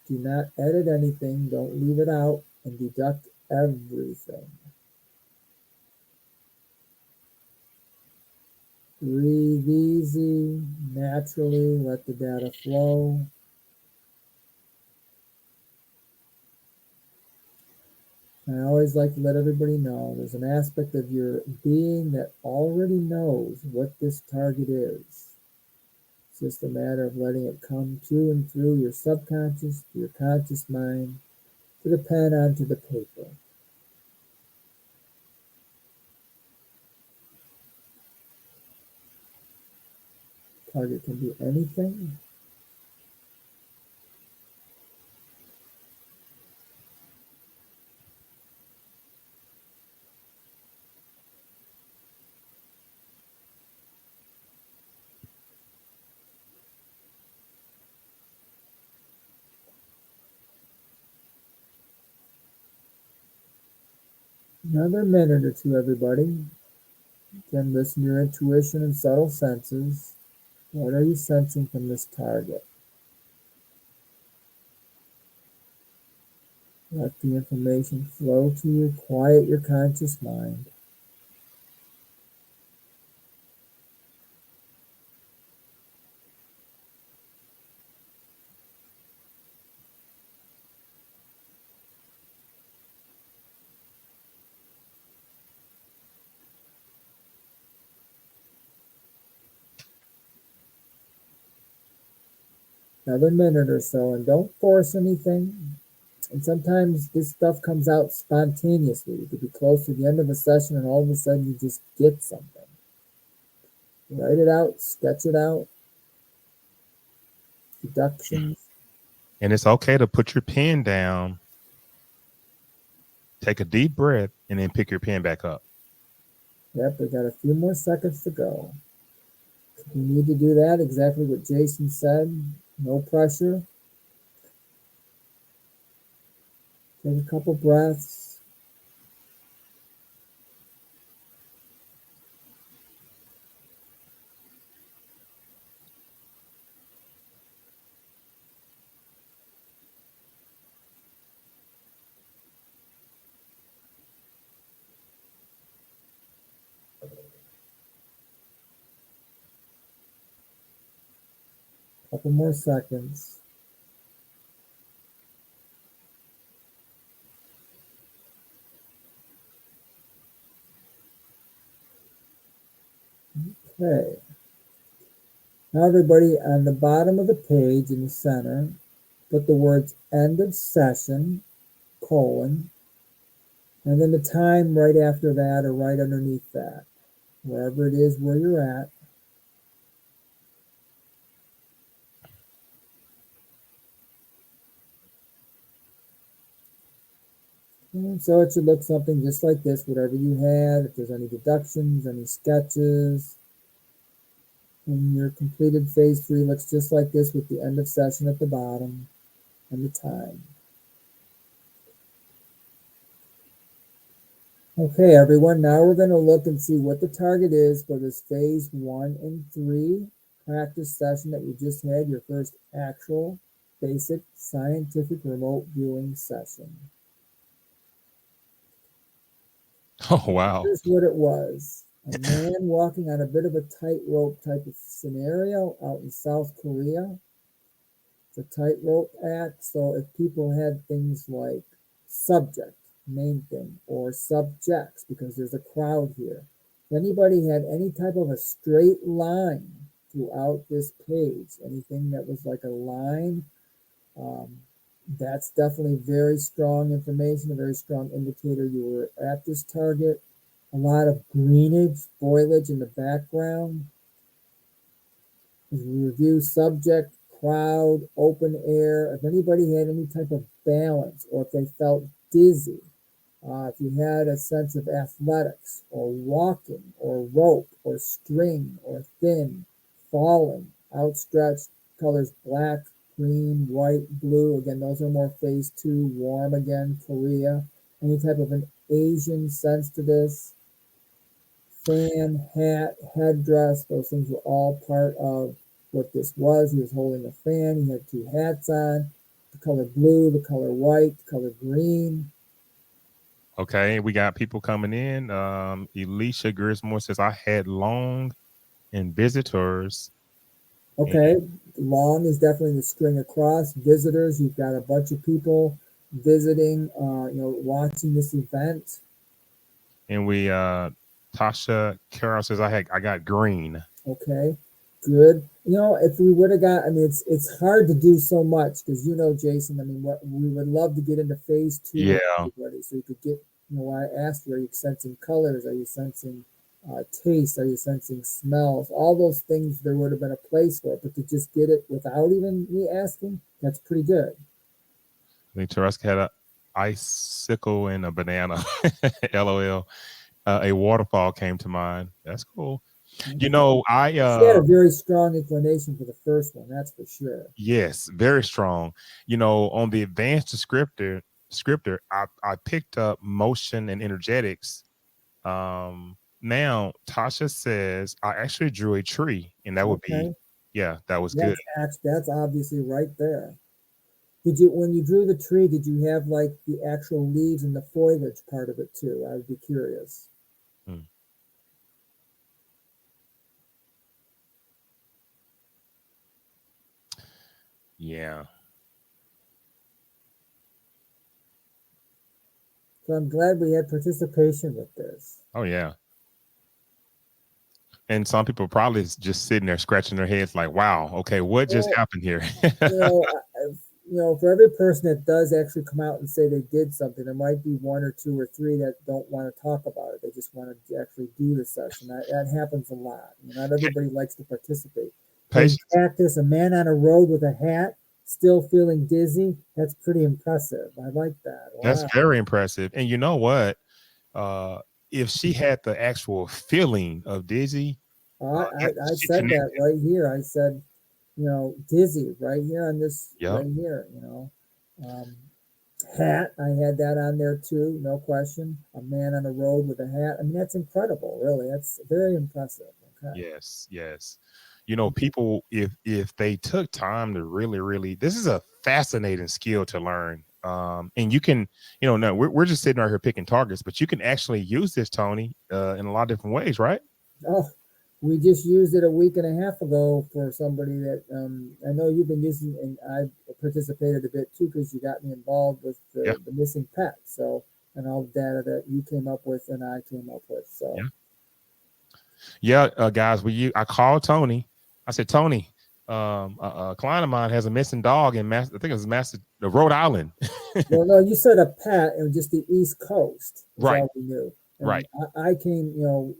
Do not edit anything, don't leave it out, and deduct everything. Breathe easy, naturally, let the data flow. I always like to let everybody know there's an aspect of your being that already knows what this target is. It's just a matter of letting it come to and through your subconscious, to your conscious mind, to the pen onto the paper. Target can be anything. Another minute or two, everybody. Again, listen to your intuition and subtle senses. What are you sensing from this target? Let the information flow to you. Quiet your conscious mind. Another minute or so, and don't force anything. And sometimes this stuff comes out spontaneously. You could be close to the end of a session and all of a sudden you just get something. Write it out, sketch it out, deductions. And it's okay to put your pen down, take a deep breath, and then pick your pen back up. Yep, we got a few more seconds to go. If you need to do that, exactly what Jason said, no pressure. Take a couple breaths. Couple more seconds. Okay. Now everybody, on the bottom of the page in the center, put the words end of session, colon, and then the time right after that or right underneath that, wherever it is where you're at. And so it should look something just like this, whatever you had, if there's any deductions, any sketches. And your completed phase 3 looks just like this with the end of session at the bottom and the time. Okay, everyone, now we're going to look and see what the target is for this phase 1 and 3 practice session that you just had, your first actual basic scientific remote viewing session. Oh, wow. Here's what it was. A man walking on a bit of a tightrope type of scenario out in South Korea. It's a tightrope act, so if people had things like subject, main thing, or subjects, because there's a crowd here. If anybody had any type of a straight line throughout this page, anything that was like a line, that's definitely very strong information, a very strong indicator you were at this target. A lot of greenage, foliage in the background. As we review subject, crowd, open air, if anybody had any type of balance or if they felt dizzy, if you had a sense of athletics or walking or rope or string or thin, falling, outstretched, colors black, green, white, blue. Again, those are more phase 2, warm again, Korea. Any type of an Asian sense to this. Fan, hat, headdress, those things were all part of what this was. He was holding a fan. He had 2 hats on, the color blue, the color white, the color green. Okay, we got people coming in. Elisha Grismore says, I had long And visitors. Okay, long is definitely the string across. Visitors, you've got a bunch of people visiting, watching this event. And we Tasha Carroll says I got green. Okay, good. If we would have got, I mean, it's hard to do so much because Jason. I mean, what we would love to get into phase two with Yeah. everybody, so you could get. Why I asked you, are you sensing colors? Are you sensing taste? Are you sensing smells? All those things there would have been a place for it, but to just get it without even me asking, that's pretty good. I think Tereska had a icicle and a banana. LOL. A waterfall came to mind. That's cool. I She had a very strong inclination for the first one, that's for sure. yes, very strong. On the advanced descriptor, I picked up motion and energetics. Now Tasha says I actually drew a tree, and that would be, Okay, yeah, that was good. that's obviously right there. Did you, when you drew the tree, did you have like the actual leaves and the foliage part of it too? I would be curious. Hmm. Yeah. So I'm glad we had participation with this. Oh yeah. And some people probably just sitting there scratching their heads like, wow, okay, what just Well, happened here? you know, for every person that does actually come out and say they did something, there might be one or two or three that don't want to talk about it. They just want to actually do the session. That happens a lot. Not everybody likes to participate. In Patience. practice, a man on a road with a hat, still feeling dizzy, that's pretty impressive. I like that. That's Wow. very impressive. And you know what? Uh, if she had the actual feeling of dizzy, I she said that connected. right here. I said, dizzy right here on this, Yep. right here, Um, hat, I had that on there too, no question. A man on the road with a hat. I mean, that's incredible, really. That's very impressive. Okay. Yes, yes. People, if they took time to really, really, this is a fascinating skill to learn. And you can, no, we're just sitting right here picking targets, but you can actually use this, Tony, in a lot of different ways, right? Oh, we just used it a week and a half ago for somebody that I know you've been using, and I participated a bit too because you got me involved with Yeah, the missing pet. So, and all the data that you came up with and I came up with. So, yeah, yeah. Guys, I called Tony. I said, Tony, a client of mine has a missing dog in I think it was Rhode Island. well, no, you said a pet and just the East Coast is Right, all we knew. And right. I came,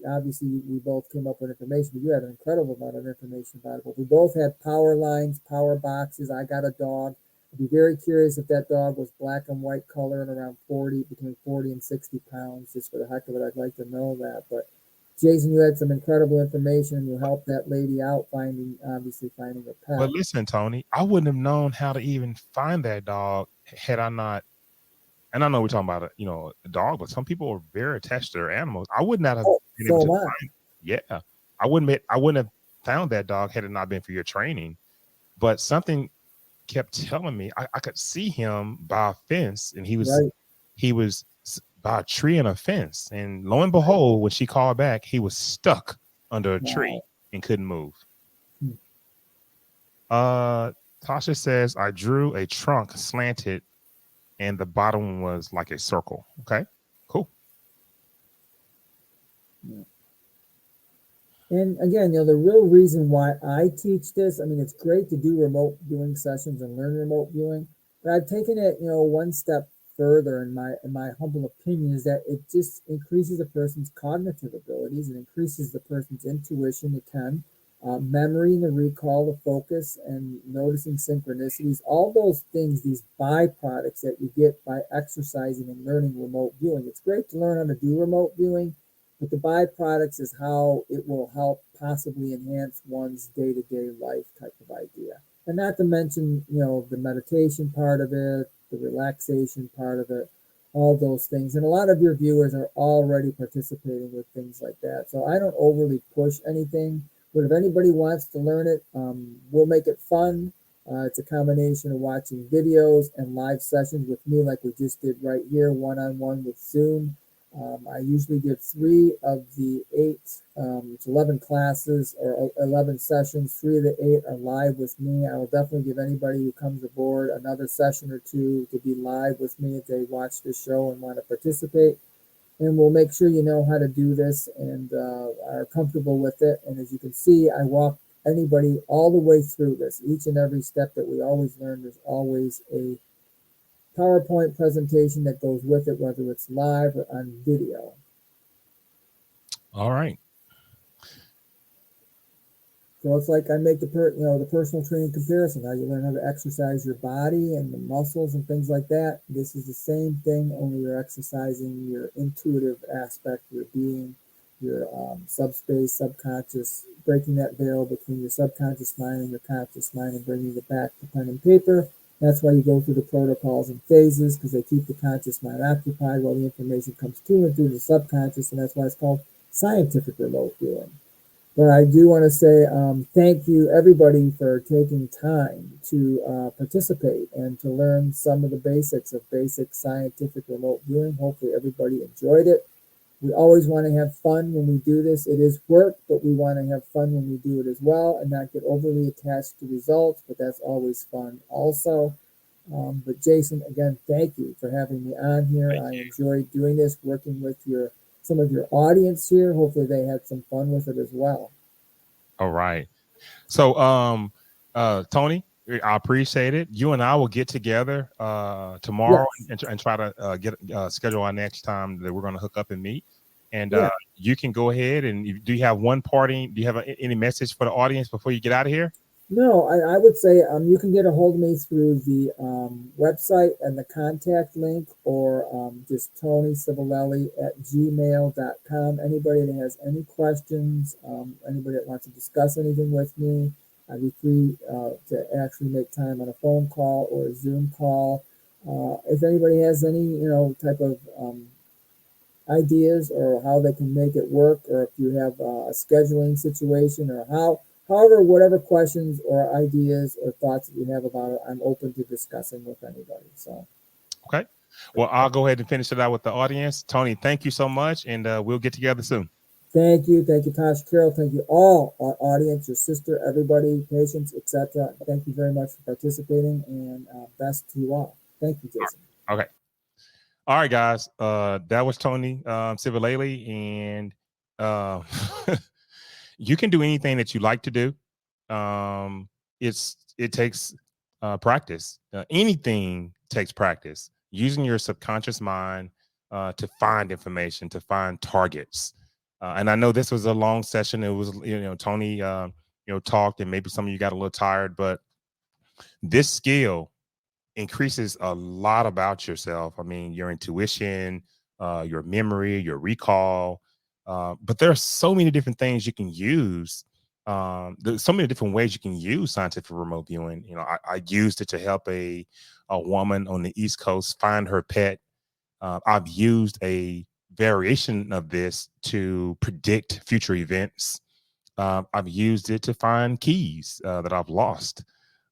obviously we both came up with information, but you had an incredible amount of information about it. But we both had power lines, power boxes. I got a dog. I'd be very curious if that dog was black and white color and around 40, between 40 and 60 pounds. Just for the heck of it, I'd like to know that. But Jason, you had some incredible information and you helped that lady out obviously finding a But pet. listen, Tony, I wouldn't have known how to even find that dog had I not. And I know we're talking about a dog, but some people are very attached to their animals. I would not have Oh, been able so to am I. find. Yeah, I wouldn't have found that dog had it not been for your training. But something kept telling me I could see him by a fence, and Right, he was by a tree and a fence. And lo and right. behold, when she called back, he was stuck under a tree Wow. and couldn't move. Hmm. Uh, Tasha says I drew a trunk slanted, and the bottom was like a circle. Okay, cool. Yeah. And again, the real reason why I teach this, I mean, it's great to do remote viewing sessions and learn remote viewing, but I've taken it, one step further in my humble opinion is that it just increases a person's cognitive abilities and increases the person's intuition. It can memory and the recall, the focus, and noticing synchronicities, all those things, these byproducts that you get by exercising and learning remote viewing. It's great to learn how to do remote viewing, but the byproducts is how it will help possibly enhance one's day-to-day life type of idea. And not to mention, the meditation part of it, the relaxation part of it, all those things. And a lot of your viewers are already participating with things like that. So I don't overly push anything. But if anybody wants to learn it, we'll make it fun. It's a combination of watching videos and live sessions with me, like we just did right here, one on one with Zoom. I usually give 3 of the 8, it's 11 classes or 11 sessions. 3 of the 8 are live with me. I will definitely give anybody who comes aboard another session or two to be live with me if they watch this show and want to participate. And we'll make sure you know how to do this and are comfortable with it. And as you can see, I walk anybody all the way through this. Each and every step that we always learn, there's always a PowerPoint presentation that goes with it, whether it's live or on video. All right. So it's like I make the personal training comparison. How you learn how to exercise your body and the muscles and things like that. This is the same thing, only you're exercising your intuitive aspect, your being, your subspace, subconscious, breaking that veil between your subconscious mind and your conscious mind and bringing it back to pen and paper. That's why you go through the protocols and phases, because they keep the conscious mind occupied while the information comes to and through the subconscious, and that's why it's called scientific remote viewing. But I do want to say thank you, everybody, for taking time to participate and to learn some of the basics of basic scientific remote viewing. Hopefully everybody enjoyed it. We always want to have fun when we do this. It is work, but we want to have fun when we do it as well and not get overly attached to results, but that's always fun also. But Jason, again, thank you for having me on here. I enjoyed doing this, working with some of your audience here. Hopefully they had some fun with it as well. All right. So, Tony, I appreciate it. You and I will get together tomorrow and try to get schedule our next time that we're going to hook up and meet. And you can go ahead and do you have do you have any message for the audience before you get out of here? No, I would say you can get a hold of me through the website and the contact link, or just Tony Sivalelli at gmail.com. Anybody that has any questions, anybody that wants to discuss anything with me, I'd be free to actually make time on a phone call or a Zoom call. If anybody has any, type of ideas or how they can make it work, or if you have a scheduling situation, or however, whatever questions or ideas or thoughts that you have about it, I'm open to discussing with anybody. So, okay. Well, I'll go ahead and finish it out with the audience. Tony, thank you so much, and we'll get together soon. Thank you, Tosh, Carol. Thank you all, our audience, your sister, everybody, patients, etc. Thank you very much for participating, and best to you all. Thank you, Jason. Okay. All right, guys. That was Tony Sivalelli, and you can do anything that you like to do. It takes practice. Anything takes practice. Using your subconscious mind to find information, to find targets. And I know this was a long session. It was, Tony, talked, and maybe some of you got a little tired, but this skill increases a lot about yourself. I mean, your intuition, your memory, your recall. But there are so many different things you can use. There's so many different ways you can use scientific remote viewing. I used it to help a woman on the East Coast find her pet. I've used a variation of this to predict future events. I've used it to find keys that I've lost.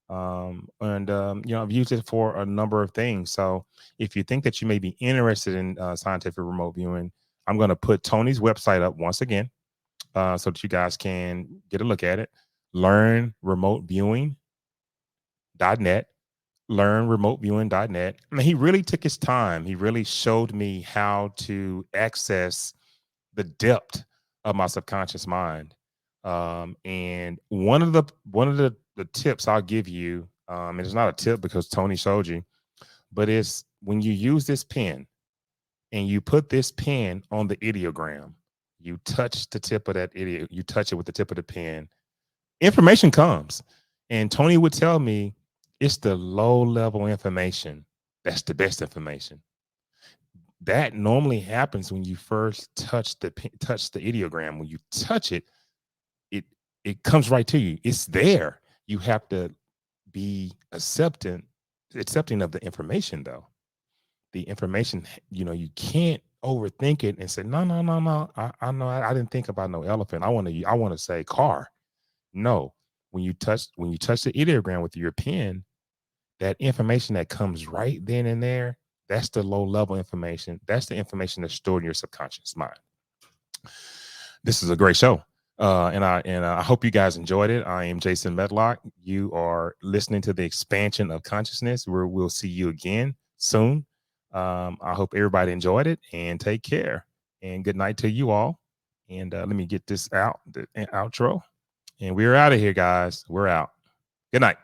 I've used it for a number of things. So if you think that you may be interested in scientific remote viewing, I'm going to put Tony's website up once again so that you guys can get a look at it. LearnRemoteViewing.net. LearnRemoteViewing.net. I mean, he really took his time. He really showed me how to access the depth of my subconscious mind. And one of the tips I'll give you, and it's not a tip because Tony showed you, but it's when you use this pen and you put this pen on the ideogram, you touch the tip of you touch it with the tip of the pen, information comes. And Tony would tell me it's the low level information that's the best information. That normally happens when you first touch the ideogram. When you touch it, it comes right to you. It's there. You have to be accepting of the information, though. The information, you can't overthink it and say, no. I know I didn't think about no elephant. I want to say car. No, when you touch the ideogram with your pen, that information that comes right then and there, That's the low level information. That's the information that's stored in your subconscious mind. This is a great show. And I hope you guys enjoyed it. I am Jason Medlock. You are listening to the expansion of consciousness, where we'll see you again soon. I hope everybody enjoyed it, and take care, and good night to you all. And let me get this out, the outro. And we're out of here, guys. We're out. Good night.